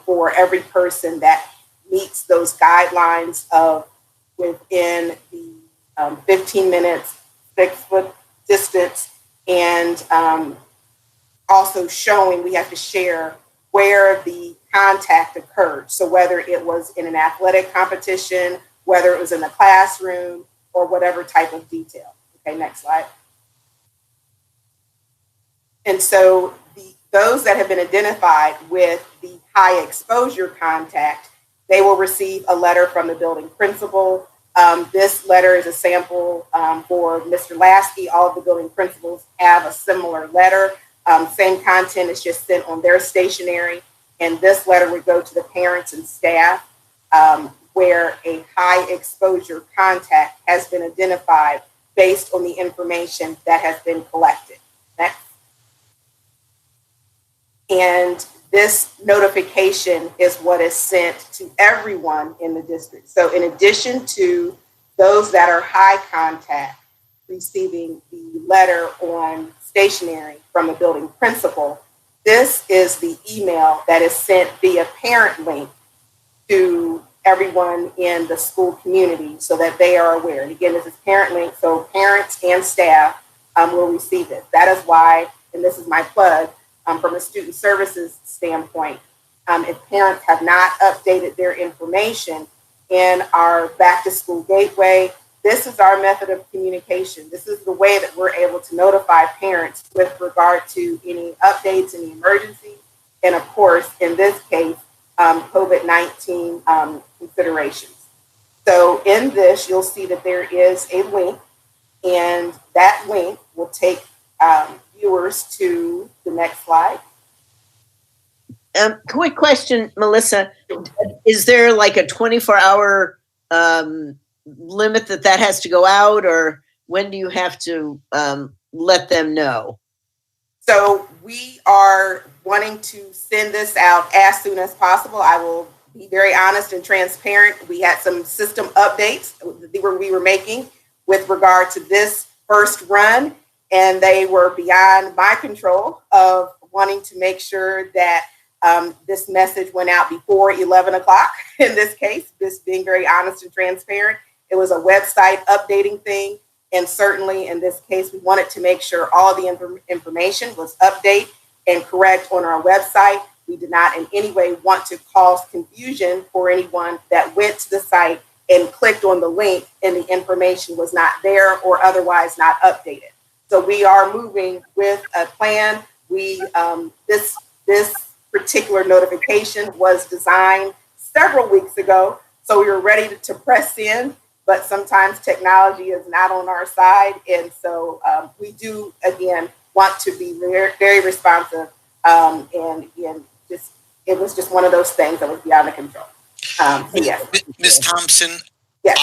for every person that meets those guidelines of within the 15 minutes, 6-foot distance, and also showing we have to share where the contact occurred. So whether it was in an athletic competition, whether it was in the classroom, or whatever type of detail. Okay, next slide. And so those that have been identified with the high exposure contact, they will receive a letter from the building principal. This letter is a sample for Mr. Lasky. All of the building principals have a similar letter. Same content is just sent on their stationery. And this letter would go to the parents and staff where a high exposure contact has been identified based on the information that has been collected. Next. And this notification is what is sent to everyone in the district. So in addition to those that are high contact receiving the letter on stationery from the building principal, this is the email that is sent via parent link to everyone in the school community so that they are aware. And again, this is parent link, so parents and staff will receive it. That is why, and this is my plug, from a student services standpoint, if parents have not updated their information in our back to school gateway, this is our method of communication. This is the way that we're able to notify parents with regard to any updates, any emergencies, and of course, in this case, COVID-19 considerations. So in this, you'll see that there is a link, and that link will take viewers to the next slide. Quick question, Melissa. Is there like a 24-hour limit that has to go out, or when do you have to let them know? So we are wanting to send this out as soon as possible. I will be very honest and transparent. We had some system updates we were making with regard to this first run, and they were beyond my control of wanting to make sure that this message went out before 11 o'clock. In this case, just being very honest and transparent, it was a website updating thing. And certainly in this case, we wanted to make sure all the information was updated and correct on our website. We did not in any way want to cause confusion for anyone that went to the site and clicked on the link and the information was not there or otherwise not updated. So we are moving with a plan. This particular notification was designed several weeks ago, so we were ready to press in, but sometimes technology is not on our side. And so we do, again, want to be very, very responsive. And again, it was just one of those things that was beyond the control. Yes. Ms. Thompson, yes.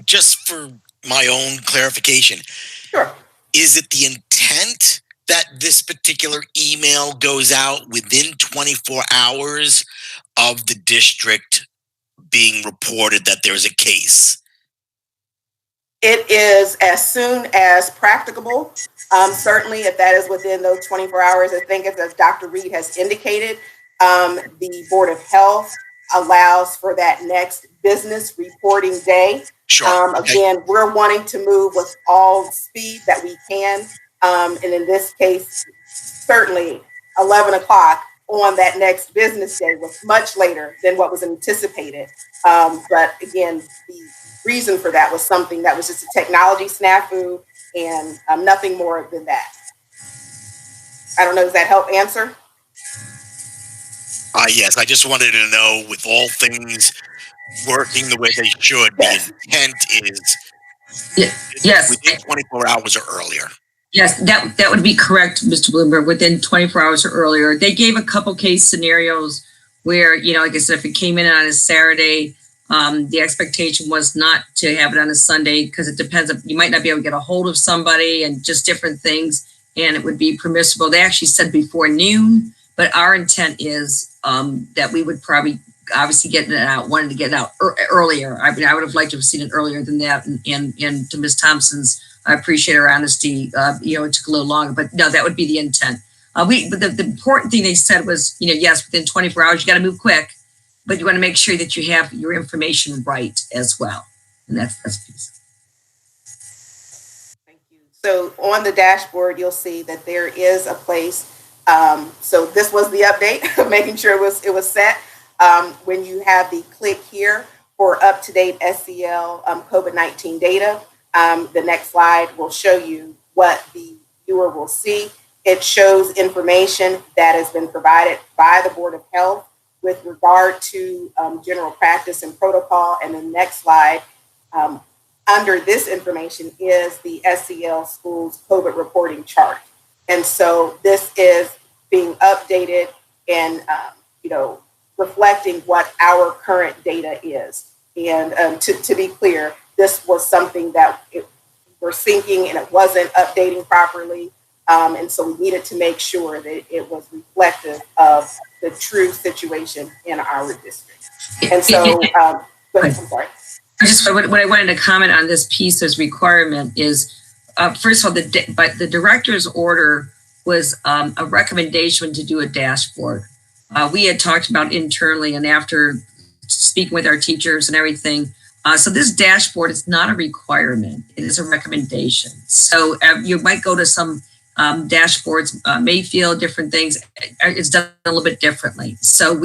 Just for my own clarification, Sure. Is it the intent that this particular email goes out within 24 hours of the district being reported that there's a case? It is as soon as practicable. Certainly, if that is within those 24 hours, I think as Dr. Reed has indicated, the Board of Health allows for that next business reporting day. Sure. Again, we're wanting to move with all speed that we can. And in this case, certainly 11 o'clock on that next business day was much later than what was anticipated. But again, the reason for that was something that was just a technology snafu and nothing more than that. I don't know, does that help answer? Yes, I just wanted to know, with all things working the way they should, Yes. the intent is Yes. within 24 hours or earlier. Yes, that would be correct, Mr. Bloomberg, within 24 hours or earlier. They gave a couple case scenarios where, like I said, if it came in on a Saturday, the expectation was not to have it on a Sunday because it depends. You might not be able to get a hold of somebody and just different things, and it would be permissible. They actually said before noon, but our intent is that we would probably obviously wanted to get it out earlier. I mean, I would have liked to have seen it earlier than that. And to Ms. Thompson's, I appreciate her honesty. It took a little longer, but no, that would be the intent. But the important thing they said was, yes, within 24 hours, you got to move quick, but you want to make sure that you have your information right as well. And that's the piece. Thank you. So on the dashboard, you'll see that there is a place. So this was the update of making sure it was set. When you have the click here for up-to-date SEL COVID-19 data, the next slide will show you what the viewer will see. It shows information that has been provided by the Board of Health with regard to general practice and protocol. And the next slide, under this information, is the SEL Schools COVID reporting chart. And so this is being updated and, reflecting what our current data is. And to be clear, this was something that we're syncing and it wasn't updating properly. And so we needed to make sure that it was reflective of the true situation in our district. And so, go ahead, I'm sorry. What I wanted to comment on this piece as requirement is, first of all, the director's order was a recommendation to do a dashboard. We had talked about internally, and after speaking with our teachers and everything. So this dashboard is not a requirement. It is a recommendation. So you might go to some dashboards, may feel different things. It's done a little bit differently. So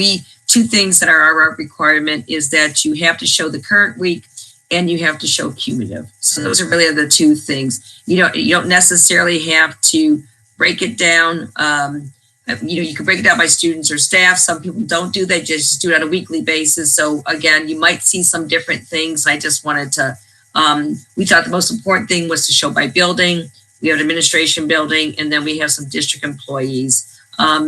two things that are our requirement is that you have to show the current week and you have to show cumulative. So those are really the two things. You don't necessarily have to break it down. You can break it down by students or staff. Some people don't do that, just do it on a weekly basis. So again, you might see some different things. I just wanted to, we thought the most important thing was to show by building. We have an administration building, and then we have some district employees.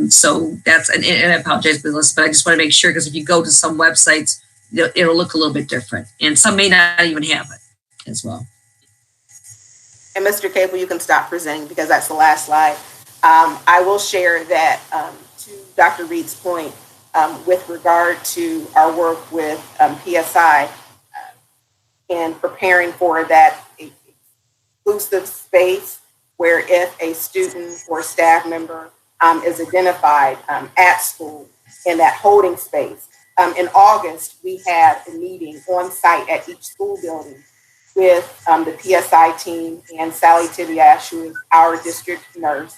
So that's, and I apologize for this, but I just want to make sure, because if you go to some websites, it'll look a little bit different, and some may not even have it as well. And Mr. Cable, you can stop presenting because that's the last slide. I will share that to Dr. Reed's point, with regard to our work with PSI and preparing for that exclusive space where if a student or staff member is identified at school in that holding space. In August, we had a meeting on site at each school building with the PSI team and Sally Tibiash, who is our district nurse.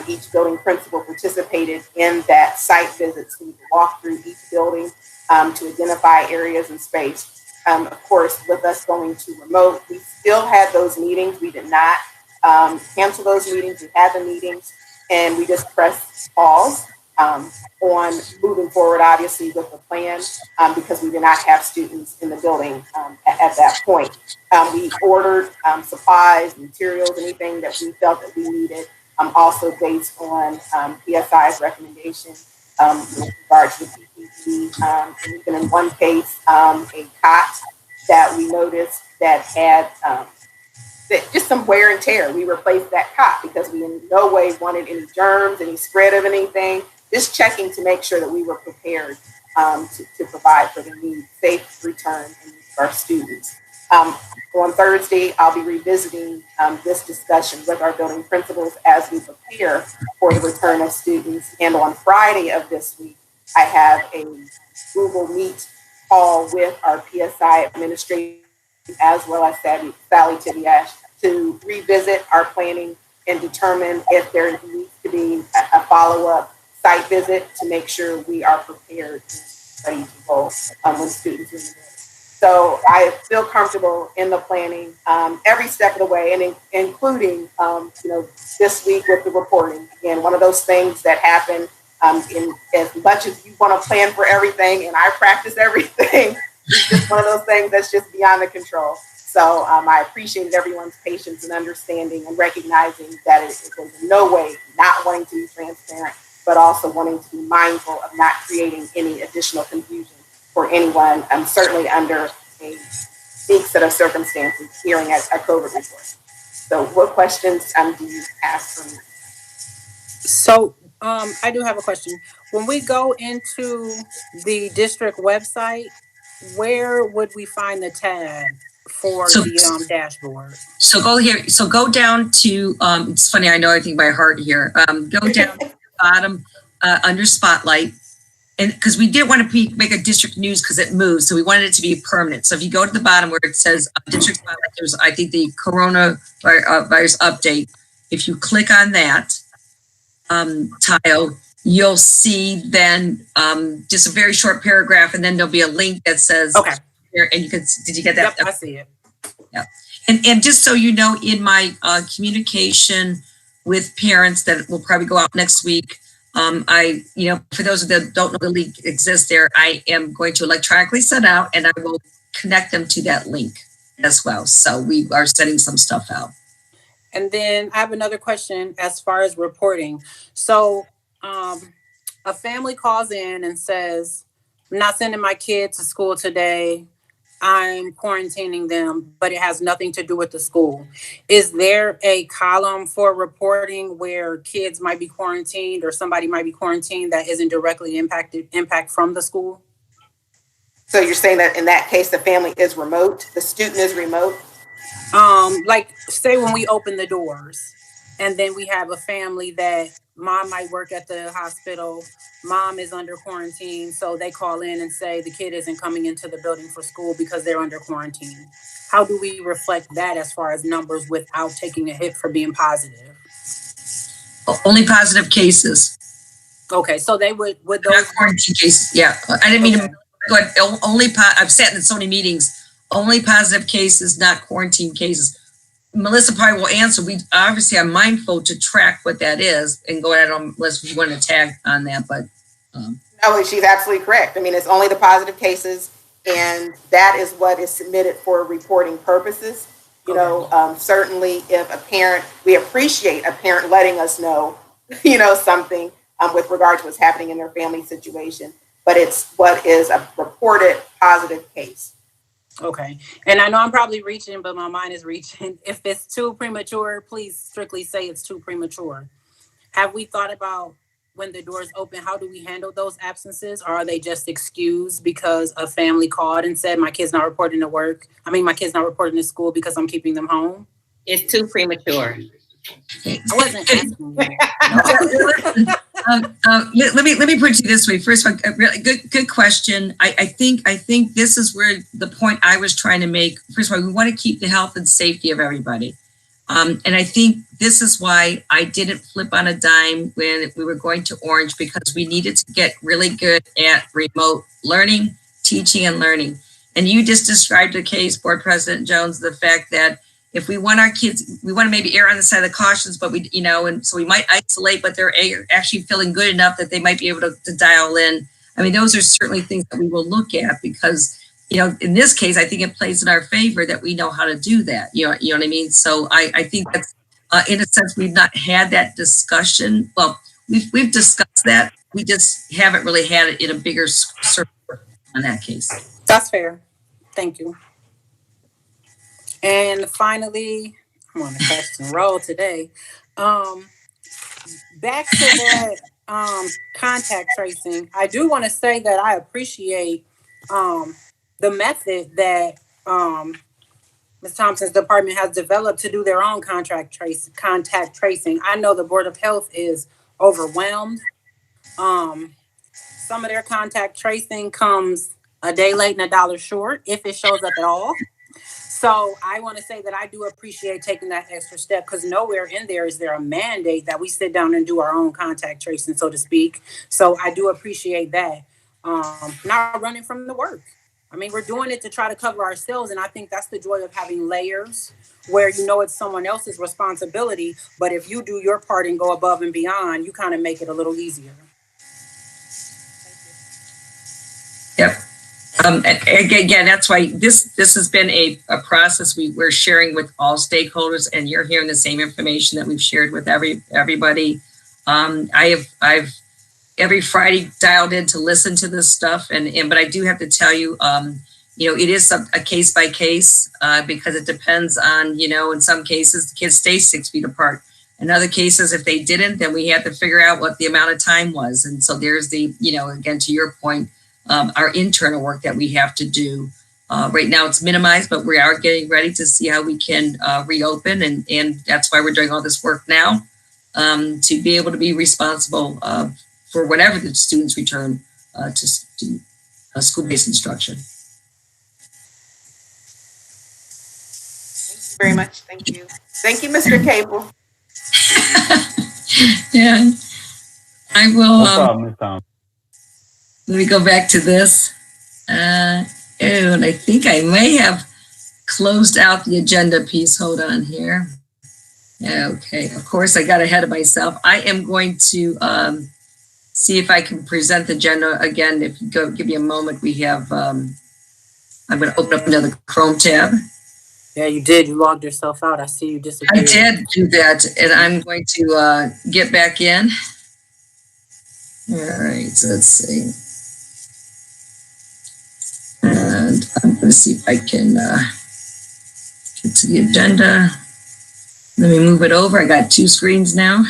Each building principal participated in that site visit, so we walked through each building to identify areas and space. Of course, with us going to remote, we still had those meetings. We did not cancel those meetings. We had the meetings, and we just pressed pause on moving forward, obviously, with the plan, because we did not have students in the building at that point. We ordered supplies, materials, anything that we felt that we needed, also based on PSI's recommendation with regard to the PPE. And even in one case, a cot that we noticed that had just some wear and tear. We replaced that cot because we in no way wanted any germs, any spread of anything. Just checking to make sure that we were prepared to provide for the need, safe return of our students. On Thursday, I'll be revisiting this discussion with our building principals as we prepare for the return of students. And on Friday of this week, I have a Google Meet call with our PSI administration as well as Sally Tibiash to revisit our planning and determine if there needs to be a follow-up site visit to make sure we are prepared and ready to go when students are in the building. So I feel comfortable in the planning every step of the way, and including this week with the reporting. Again, one of those things that happen in as much as you want to plan for everything, and I practice everything. It's just one of those things that's just beyond the control. So I appreciated everyone's patience and understanding and recognizing that it was in no way not wanting to be transparent, but also wanting to be mindful of not creating any additional confusion for anyone, certainly under a unique set of circumstances hearing a COVID report. So what questions do you have for me? So I do have a question. When we go into the district website, where would we find the tab for the dashboard? So go here. So go down to, it's funny, I know everything by heart here. Go down to the bottom under Spotlight. And because we didn't want to make a district news because it moves, so we wanted it to be permanent. So if you go to the bottom where it says district spotlight, there's I think the coronavirus update. If you click on that tile, you'll see then just a very short paragraph, and then there'll be a link that says okay. Here, and you can did you get that? Yep, I see it. Yeah, and just so you know, in my communication with parents that will probably go out next week. For those that don't know the link exists there, I am going to electronically send out and I will connect them to that link as well. So we are sending some stuff out. And then I have another question as far as reporting. So a family calls in and says, I'm not sending my kid to school today. I'm quarantining them, but it has nothing to do with the school. Is there a column for reporting where kids might be quarantined or somebody might be quarantined that isn't directly impact from the school? So you're saying that in that case, the family is remote, the student is remote? Like say when we open the doors and then we have a family that mom might work at the hospital, mom is under quarantine, so they call in and say the kid isn't coming into the building for school because they're under quarantine. How do we reflect that as far as numbers without taking a hit for being positive? Only positive cases. Okay, so they would Not those quarantine cases. Yeah, I didn't mean okay. to. But I've sat in so many meetings. Only positive cases, not quarantine cases. Melissa probably will answer. We obviously are mindful to track what that is and go at them unless we want to tag on that. But no, she's absolutely correct. I mean, it's only the positive cases, and that is what is submitted for reporting purposes. You know, certainly if a parent, we appreciate a parent letting us know, you know, something with regard to what's happening in their family situation, but it's what is a reported positive case. Okay. And I know I'm probably reaching, but my mind is reaching. If it's too premature, please strictly say it's too premature. Have we thought about when the doors open, how do we handle those absences? Or are they just excused because a family called and said, my kid's not reporting to work? I mean, my kid's not reporting to school because I'm keeping them home? It's too premature. I wasn't asking you. let me put it this way. First of all, really good question. I think this is where the point I was trying to make. First of all, we want to keep the health and safety of everybody. And I think this is why I didn't flip on a dime when we were going to Orange, because we needed to get really good at remote learning, teaching and learning. And you just described a case, Board President Jones, the fact that if we want our kids, we want to maybe err on the side of the cautions, but we, you know, and so we might isolate, but they're actually feeling good enough that they might be able to dial in. I mean, those are certainly things that we will look at because, you know, in this case, I think it plays in our favor that we know how to do that. You know what I mean? So I think that's, in a sense, we've not had that discussion. Well, we've discussed that. We just haven't really had it in a bigger circle on that case. That's fair. Thank you. And finally, I'm on a question roll today. Back to that contact tracing. I do want to say that I appreciate the method that Ms. Thompson's department has developed to do their own contact tracing. I know the Board of Health is overwhelmed. Some of their contact tracing comes a day late and $1 short if it shows up at all. So I want to say that I do appreciate taking that extra step because nowhere in there is there a mandate that we sit down and do our own contact tracing, so to speak. So I do appreciate that. Not running from the work. I mean, we're doing it to try to cover ourselves. And I think that's the joy of having layers where you know it's someone else's responsibility. But if you do your part and go above and beyond, you kind of make it a little easier. Yep. Again, that's why this has been a process we're sharing with all stakeholders, and you're hearing the same information that we've shared with everybody. I've every Friday dialed in to listen to this stuff, but I do have to tell you, you know, it is a case by case because it depends on, you know, in some cases the kids stay 6 feet apart. In other cases, if they didn't, then we had to figure out what the amount of time was. And so there's the, you know, again, to your point, our internal work that we have to do. Right now it's minimized, but we are getting ready to see how we can reopen. And that's why we're doing all this work now to be able to be responsible for whenever the students return to school-based instruction. Thank you very much. Thank you. Thank you, Mr. Cable. Yeah, I will. No problem, Ms. Thompson. Let me go back to this. And I think I may have closed out the agenda piece. Hold on here. Okay, of course I got ahead of myself. I am going to see if I can present the agenda again. If you go, give me a moment. We have, I'm going to open up another Chrome tab. Yeah, you did. You logged yourself out. I see you disappeared. I did do that, and I'm going to get back in. All right, so let's see. And I'm going to see if I can get to the agenda. Let me move it over. I got 2 screens now.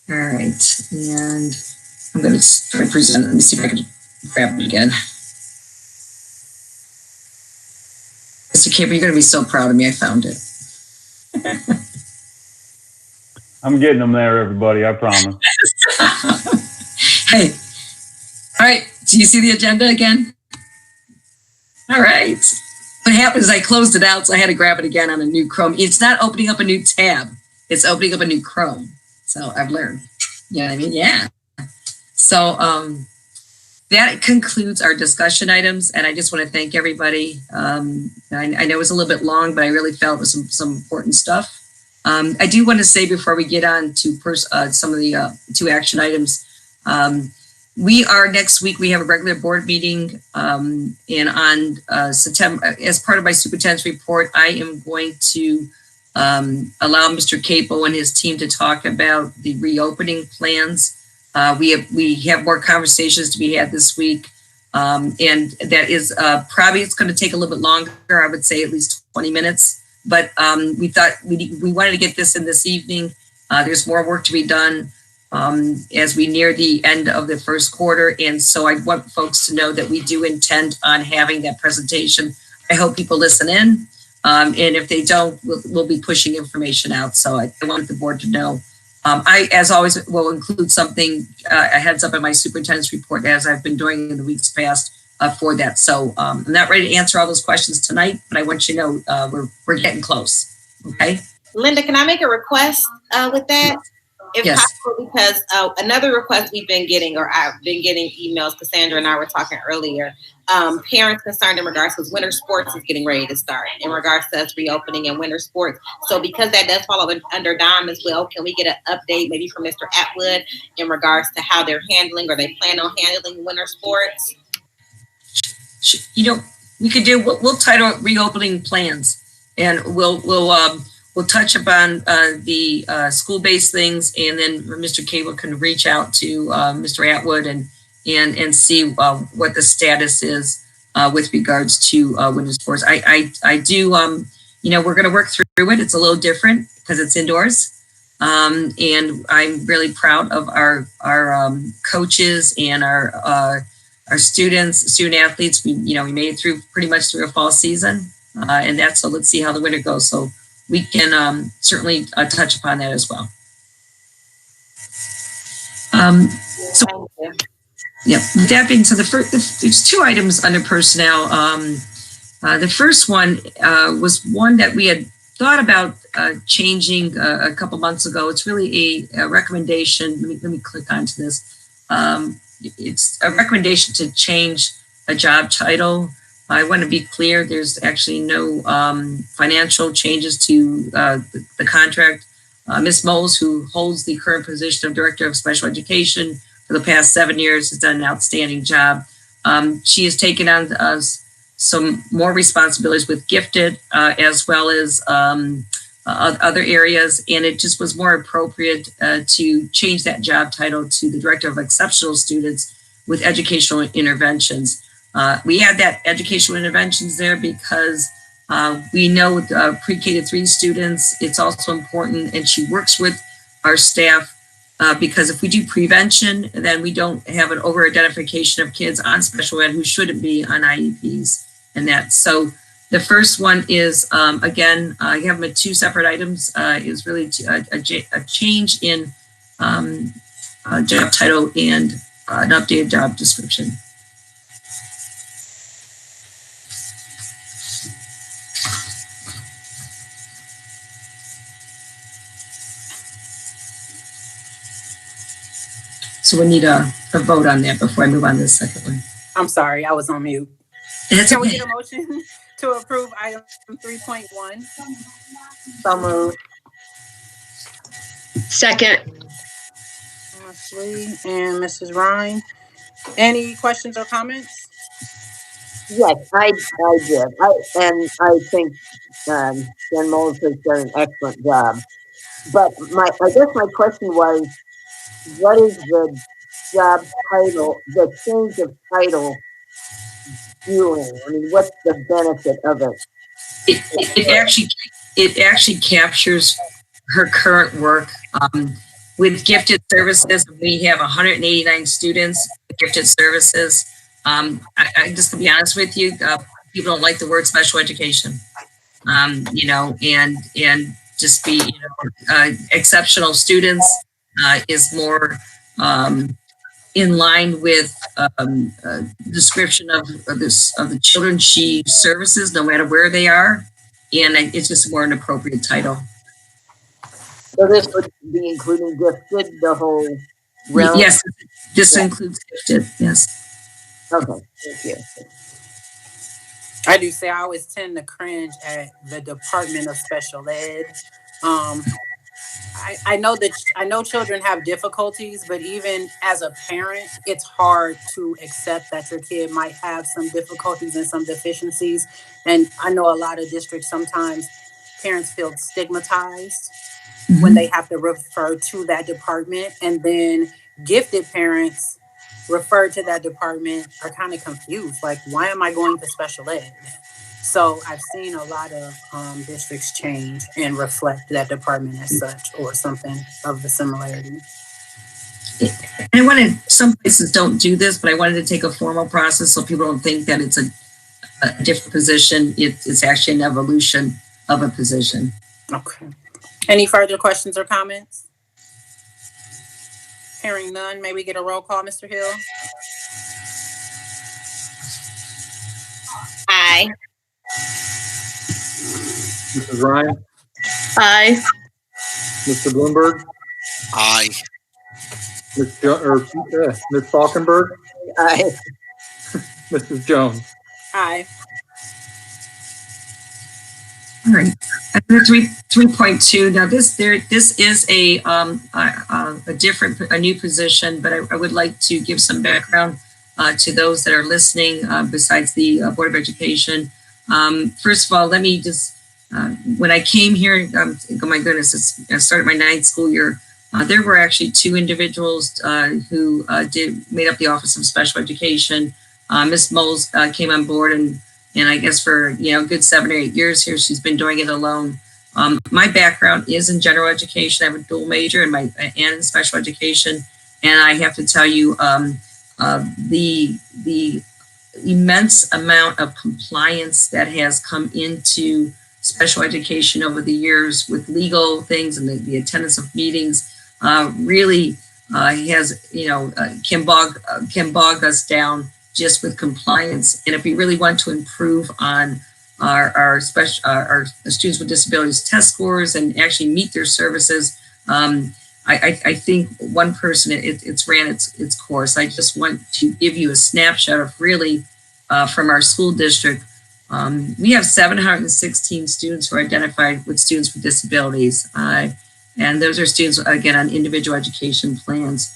All right, and I'm going to start presenting. Let me see if I can grab it again. Mr. Caper, you're going to be so proud of me. I found it. I'm getting them there, everybody. I promise. Hey, all right. Do you see the agenda again? All right. What happened is I closed it out, so I had to grab it again on a new Chrome. It's not opening up a new tab. It's opening up a new Chrome. So I've learned. You know what I mean? Yeah. So that concludes our discussion items, and I just want to thank everybody. I know it was a little bit long, but I really felt it was some important stuff. I do want to say before we get on to some of the 2 action items, we are next week, we have a regular board meeting, and on September, as part of my superintendent's report, I am going to allow Mr. Capo and his team to talk about the reopening plans. We have more conversations to be had this week, and that is probably it's going to take a little bit longer. I would say at least 20 minutes, but we thought we wanted to get this in this evening. There's more work to be done as we near the end of the first quarter, and so I want folks to know that we do intend on having that presentation. I hope people listen in, and if they don't, we'll be pushing information out. So I want the board to know. I, as always, will include something, a heads up in my superintendent's report, as I've been doing in the weeks past for that. So I'm not ready to answer all those questions tonight, but I want you to know we're getting close. Okay. Linda, can I make a request with that? If yes. possible, because another request we've been getting, or I've been getting emails, Cassandra and I were talking earlier, parents concerned in regards to winter sports is getting ready to start, in regards to us reopening in winter sports. So because that does fall under Dom as well, can we get an update maybe from Mr. Atwood in regards to how they're handling, or they plan on handling winter sports? You know, we could do, we'll title it reopening plans, and we'll touch upon the school-based things, and then Mr. Cable can reach out to Mr. Atwood and see what the status is with regards to winter sports. I do, you know, we're going to work through it. It's a little different because it's indoors, and I'm really proud of our coaches and our students, student athletes. We made it through pretty much through a fall season, and that's, so let's see how the winter goes. So we can certainly touch upon that as well. With that being said, there's 2 items under personnel. The first one was one that we had thought about changing a couple months ago. It's really a recommendation. Let me click onto this. It's a recommendation to change a job title. I want to be clear, there's actually no financial changes to the contract. Ms. Moles, who holds the current position of Director of Special Education for the past 7 years, has done an outstanding job. She has taken on some more responsibilities with gifted as well as other areas, and it just was more appropriate to change that job title to the Director of Exceptional Students with Educational Interventions. We had that educational interventions there because we know with pre-K to 3 students, it's also important, and she works with our staff because if we do prevention, then we don't have an over-identification of kids on special ed who shouldn't be on IEPs and that. So the first one is, again, I have them at 2 separate items, is really a change in job title and an updated job description. So we need a vote on that before I move on to the second one. I'm sorry, I was on mute. Can we get a motion to approve item 3.1? So moved. Second. Ashley and Mrs. Ryan. Any questions or comments? Yes, I did. I think Jen Moles has done an excellent job. But I guess my question was, what is the job title, the change of title doing? I mean, what's the benefit of it? It actually captures her current work. With gifted services, we have 189 students with gifted services. I just to be honest with you, people don't like the word special education. And just be, exceptional students is more in line with description of the children she services, no matter where they are, and it's just more an appropriate title. So this would be including gifted, the whole realm? Yes, this includes gifted. Yes. Okay, thank you. I do say I always tend to cringe at the Department of Special Ed. I know children have difficulties, but even as a parent, it's hard to accept that your kid might have some difficulties and some deficiencies. And I know a lot of districts, sometimes parents feel stigmatized when they have to refer to that department, and then gifted parents refer to that department are kind of confused. Like, why am I going to special ed? So I've seen a lot of districts change and reflect that department as such, or something of the similarity. And some places don't do this, but I wanted to take a formal process so people don't think that it's a different position. It's actually an evolution of a position. Okay. Any further questions or comments? Hearing none, may we get a roll call, Mr. Hill? Aye. Mrs. Ryan, Aye. Mr. Bloomberg, Aye. Ms. Falkenberg, Aye. Mrs. Jones. Aye. All right. 3.2. Now this is a new position, but I would like to give some background to those that are listening besides the Board of Education. First of all, let me just, when I came here, oh my goodness, I started my 9th school year. There were actually 2 individuals who made up the Office of Special Education. Ms. Moles came on board, and I guess for a good 7 or 8 years here, she's been doing it alone. My background is in general education. I have a dual major and in special education, and I have to tell you, the immense amount of compliance that has come into special education over the years with legal things and the attendance of meetings really has can bog us down just with compliance. And if we really want to improve on our students with disabilities test scores and actually meet their services, I think one person, it's ran its course. I just want to give you a snapshot of really from our school district. We have 716 students who are identified with students with disabilities. And those are students, again, on individual education plans.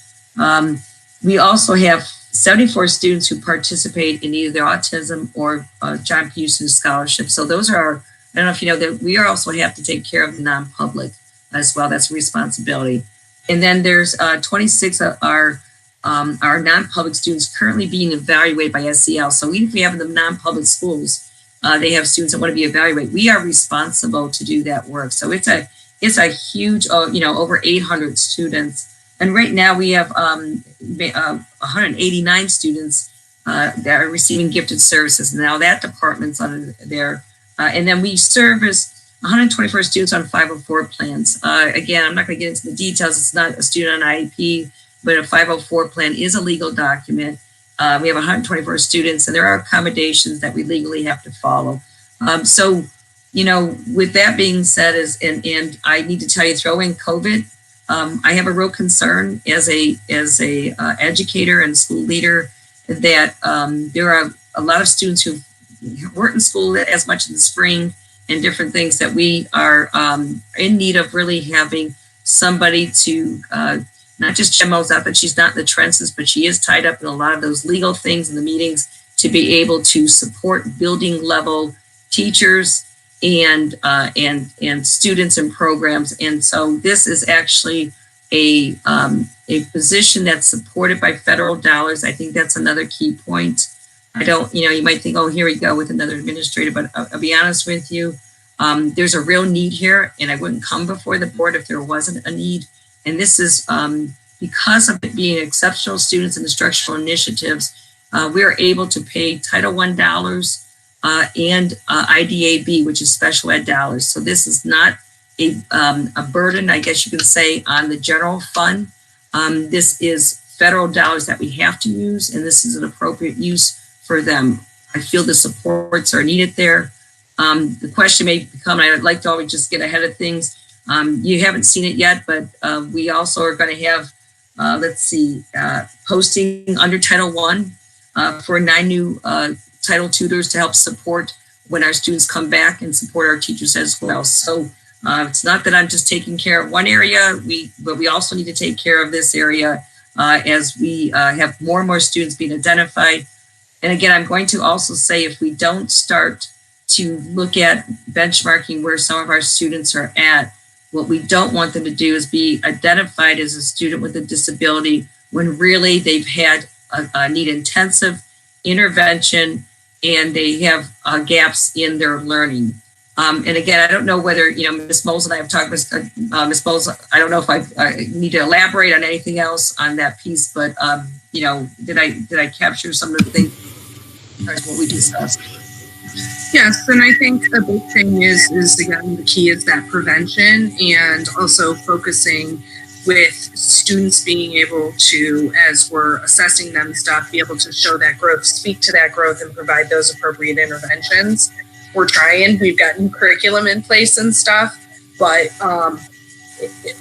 We also have 74 students who participate in either autism or John P. Houston Scholarship. So those are, I don't know if you know that we also have to take care of the non-public as well. That's a responsibility. And then there's 26 of our non-public students currently being evaluated by SEL. So even if we have in the non-public schools, they have students that want to be evaluated. We are responsible to do that work. So it's a huge, over 800 students. And right now we have 189 students that are receiving gifted services. Now that department's under there. And then we service 124 students on 504 plans. Again, I'm not going to get into the details. It's not a student on IEP, but a 504 plan is a legal document. We have 124 students, and there are accommodations that we legally have to follow. So, with that being said, and I need to tell you, throw in COVID. I have a real concern as a educator and school leader that there are a lot of students who weren't in school as much in the spring and different things that we are in need of really having somebody to not just Gemma's out that she's not in the trenches, but she is tied up in a lot of those legal things in the meetings to be able to support building level teachers and students and programs. And so this is actually a position that's supported by federal dollars. I think that's another key point. I don't, you might think, oh, here we go with another administrator, but I'll be honest with you. There's a real need here, and I wouldn't come before the board if there wasn't a need. And this is because of it being exceptional students and instructional initiatives, we are able to pay Title I dollars and IDAB, which is special ed dollars. So this is not a burden, I guess you could say, on the general fund. This is federal dollars that we have to use, and this is an appropriate use for them. I feel the supports are needed there. The question may become, and I'd like to always just get ahead of things. You haven't seen it yet, but we also are going to have, posting under Title I for 9 new title tutors to help support when our students come back and support our teachers as well. So it's not that I'm just taking care of one area, but we also need to take care of this area as we have more and more students being identified. And again, I'm going to also say, if we don't start to look at benchmarking where some of our students are at, what we don't want them to do is be identified as a student with a disability when really they've had a need intensive intervention and they have gaps in their learning. And again, I don't know whether, Ms. Moles and I have talked, Ms. Moles, I don't know if I need to elaborate on anything else on that piece, but, did I capture some of the things as what we discussed? Yes, and I think a big thing is again, the key is that prevention, and also focusing with students being able to, as we're assessing them stuff, be able to show that growth, speak to that growth, and provide those appropriate interventions. We're trying, we've got new curriculum in place and stuff, but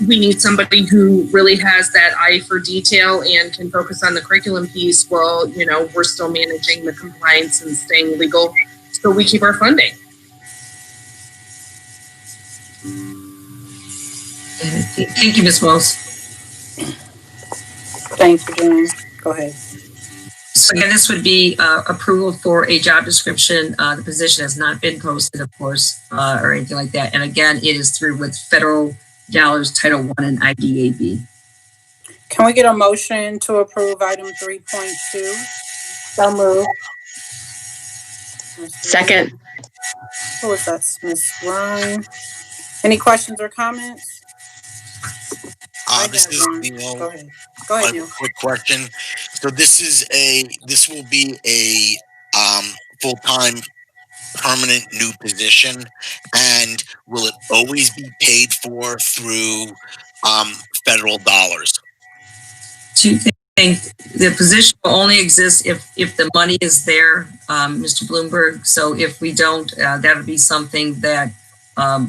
we need somebody who really has that eye for detail and can focus on the curriculum piece while, we're still managing the compliance and staying legal so we keep our funding. Thank you, Ms. Wells. Thank you, Jen. Go ahead. So again, this would be approval for a job description. The position has not been posted, of course, or anything like that. And again, it is through with federal dollars, Title I and IDAB. Can we get a motion to approve item 3.2? So moved. Second. Who is that? Ms. Ryan. Any questions or comments? This is Neil. Go ahead. Go ahead, Neil. Quick question. So this will be a full-time permanent new position, and will it always be paid for through federal dollars? Two things. The position will only exist if the money is there, Mr. Bloomberg. So if we don't, that would be something that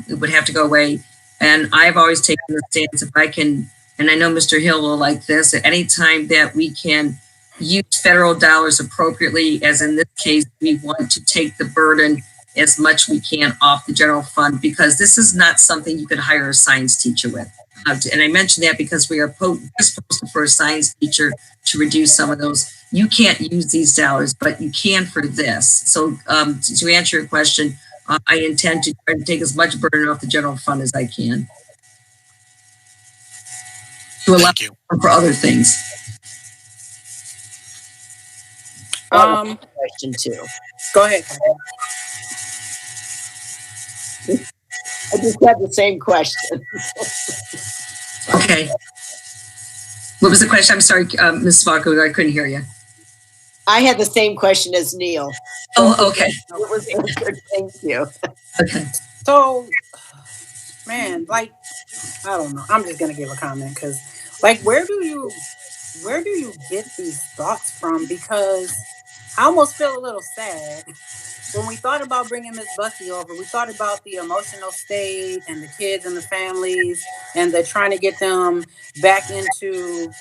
it would have to go away. And I've always taken the stance, if I can, and I know Mr. Hill will like this, at any time that we can use federal dollars appropriately, as in this case, we want to take the burden as much we can off the general fund, because this is not something you could hire a science teacher with. And I mentioned that because we are just posted for a science teacher to reduce some of those. You can't use these dollars, but you can for this. So to answer your question, I intend to try to take as much burden off the general fund as I can to allow for other things. Question 2. Go ahead. I just had the same question. Okay. What was the question? I'm sorry, Ms. Svako, I couldn't hear you. I had the same question as Neil. Oh, okay. It was answered. Thank you. Okay. So, man, I don't know. I'm just gonna give a comment because, where do you get these thoughts from? Because I almost feel a little sad. When we thought about bringing Miss Bussy over, we thought about the emotional state and the kids and the families and the trying to get them back into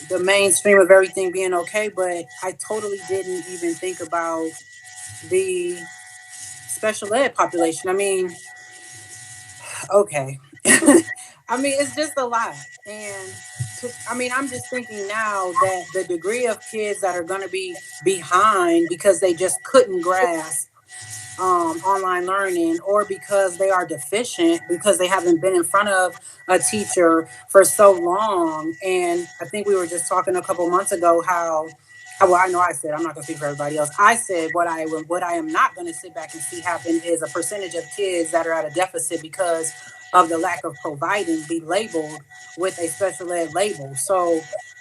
the mainstream of everything being okay. But I totally didn't even think about the special ed population. I mean, okay. I mean, it's just a lot. And I'm just thinking now that the degree of kids that are going to be behind because they just couldn't grasp online learning, or because they are deficient because they haven't been in front of a teacher for so long. And I think we were just talking a couple months ago how well, I know I said, I'm not going to speak for everybody else. I said what I am not going to sit back and see happen is a percentage of kids that are at a deficit because of the lack of providing be labeled with a special ed label. So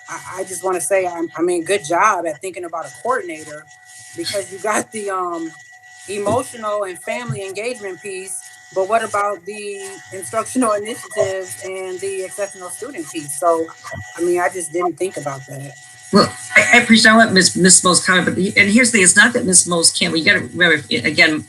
I just want to say, good job at thinking about a coordinator, because you got the emotional and family engagement piece, But what about the instructional initiatives and the exceptional student piece? So, I mean, I just didn't think about that. Well, I appreciate what Miss Mo's comment, but and here's the thing: it's not that Miss Mo's can't. We got to remember again,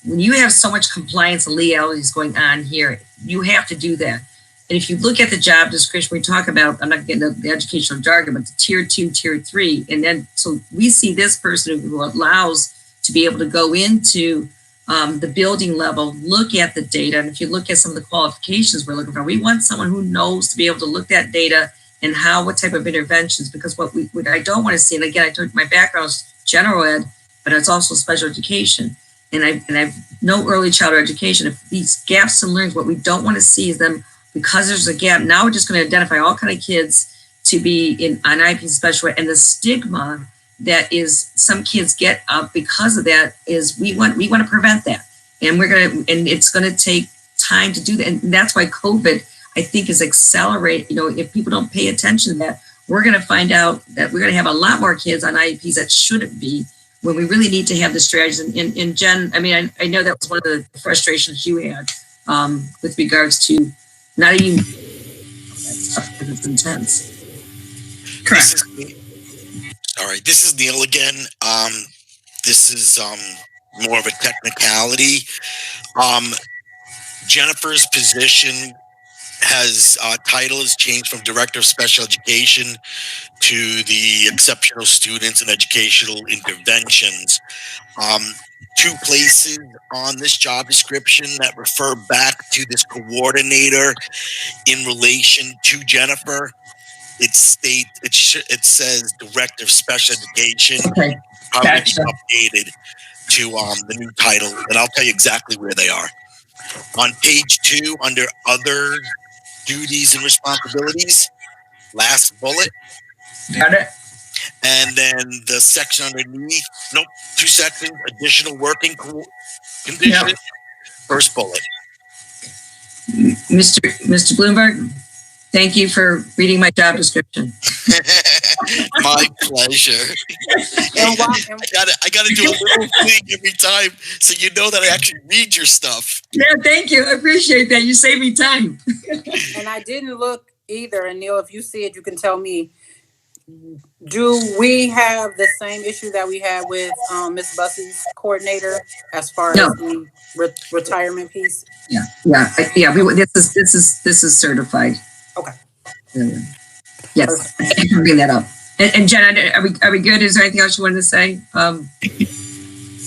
when you have so much compliance and legalities going on here, you have to do that. And if you look at the job description, we talk about, I'm not getting into the educational jargon, but the tier 2, tier 3, and then so we see this person who allows to be able to go into the building level, look at the data, and if you look at some of the qualifications we're looking for, we want someone who knows to be able to look at data and what type of interventions, because what I don't want to see, and again, I told my background is general ed, but it's also special education. And I've no early childhood education. If these gaps in learning, what we don't want to see is them, because there's a gap, now we're just going to identify all kind of kids to be on IEP special ed, and the stigma that is some kids get up because of that is we want to prevent that. And it's going to take time to do that. And that's why COVID, I think, is accelerate. If people don't pay attention to that, we're going to find out that we're going to have a lot more kids on IEPs that shouldn't be, when we really need to have the strategies. And Jen, I mean, I know that was one of the frustrations you had with regards to not even it's intense. Correct. This is Neil again. This is more of a technicality. Jennifer's position title has changed from Director of Special Education to the Exceptional Students and Educational Interventions. 2 places on this job description that refer back to this coordinator in relation to Jennifer. It says Director of Special Education. Okay, gotcha. Updated to the new title, and I'll tell you exactly where they are. On page 2, under Other Duties and Responsibilities, last bullet. Got it. And then the section underneath, 2 sections, additional working conditions, Yep. First bullet. Mr. Bloomberg, thank you for reading my job description. My pleasure. I gotta do a little thing every time so you know that I actually read your stuff. Yeah, thank you. I appreciate that. You save me time. And I didn't look either. And Neil, if you see it, you can tell me. Do we have the same issue that we had with Ms. Bussey's coordinator as far as the retirement piece? Yeah. This is certified. Okay. Yes, I can bring that up. And Jen, are we good? Is there anything else you wanted to say?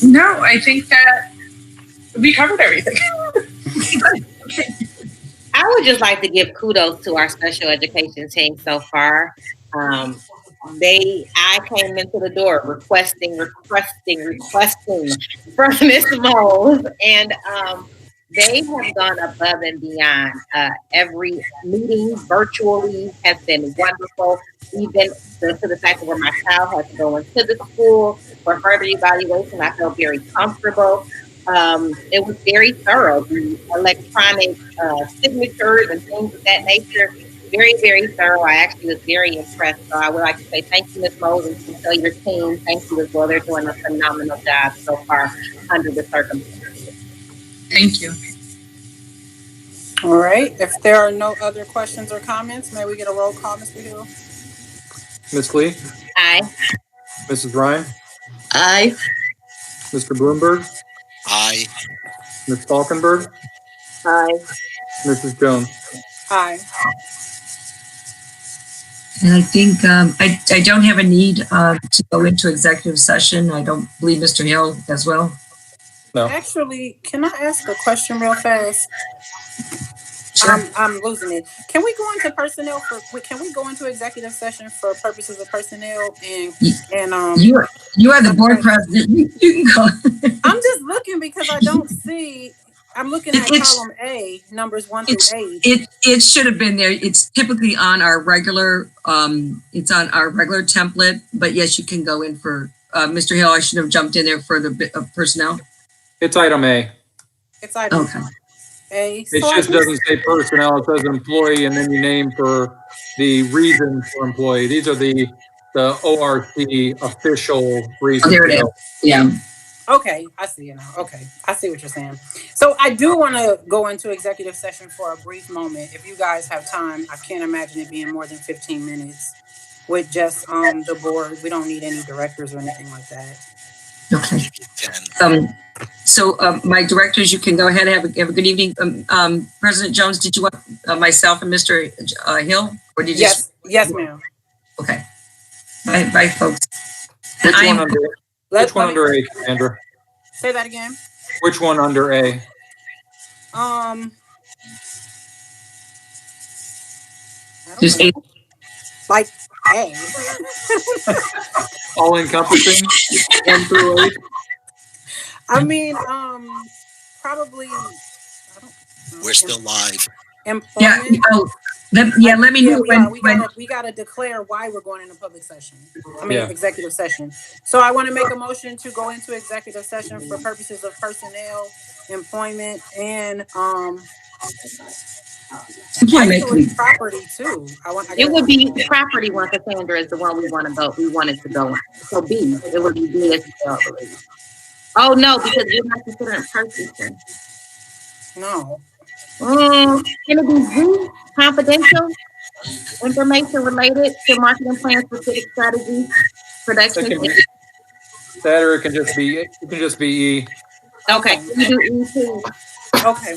No, I think that we covered everything. I would just like to give kudos to our special education team so far. I came into the door requesting from Ms. Moles, and they have gone above and beyond. Every meeting virtually has been wonderful, even to the fact where my child has to go into the school for further evaluation. I felt very comfortable. It was very thorough. The electronic signatures and things of that nature, very, very thorough. I actually was very impressed. So I would like to say thank you, Ms. Moses, and tell your team thank you as well. They're doing a phenomenal job so far under the circumstances. Thank you. All right. If there are no other questions or comments, may we get a roll call, Mr. Hill? Ms. Lee? Aye. Mrs. Ryan? Aye. Mr. Bloomberg? Aye. Ms. Falkenberg? Aye. Mrs. Jones? Aye. And I think I don't have a need to go into executive session. I don't believe Mr. Hill as well. No. Actually, can I ask a question real fast? Sure. I'm losing it. Can we go into personnel can we go into executive session for purposes of personnel and you are the board president. You can go. I'm just looking because I don't see. I'm looking at column A, numbers 1 through 8. It should have been there. It's typically on our regular. It's on our regular template. But yes, you can go in for Mr. Hill. I should have jumped in there for the bit of personnel. It's item A. It's item Okay. A. It just doesn't say personnel. It says employee, and then you name for the reason for employee. These are the ORC official reasons. Oh, there it is. Yeah. Okay, I see you now. Okay, I see what you're saying. So I do want to go into executive session for a brief moment. If you guys have time, I can't imagine it being more than 15 minutes with just the board. We don't need any directors or anything like that. Okay. So my directors, you can go ahead and have a good evening. President Jones, did you want myself and Mr. Hill, or did you? Yes, ma'am. Okay. Bye, folks. Which one under A, Cassandra? Say that again. Which one under A? There's A. Like A. All encompassing? 1 through 8? I mean, probably. We're still live. Employment. Yeah. Let me know we gotta declare why we're going into public session. Executive session. So I want to make a motion to go into executive session for purposes of personnel, employment, and actually property too. It would be property one. Cassandra is the one we want to go. We wanted to go. So B. It would be B as well. Oh no, because we're not considering person. No. Can it be Z? Confidential information related to marketing plans, specific strategies, production. That or it can just be E. Okay. We do E too. Okay.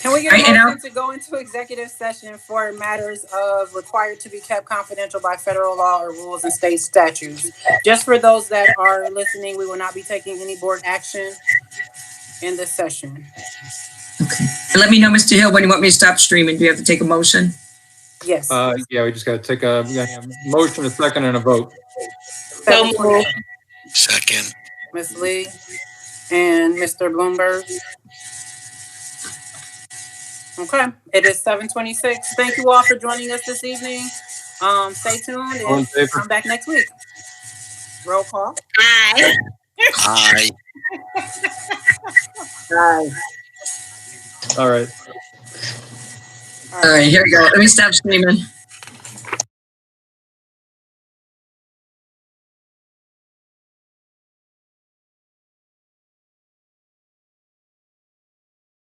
Can we get a motion to go into executive session for matters of required to be kept confidential by federal law or rules and state statutes? Just for those that are listening, we will not be taking any board action in this session. Okay. Let me know, Mr. Hill, when you want me to stop streaming. Do you have to take a motion? Yes. Yeah, we just got to take a motion, a second, and a vote. Second. Ms. Lee and Mr. Bloomberg. Okay, it is 7:26. Thank you all for joining us this evening. Stay tuned and come back next week. Roll call. Aye. Aye. Aye. All right. All right, here we go. Let me stop streaming.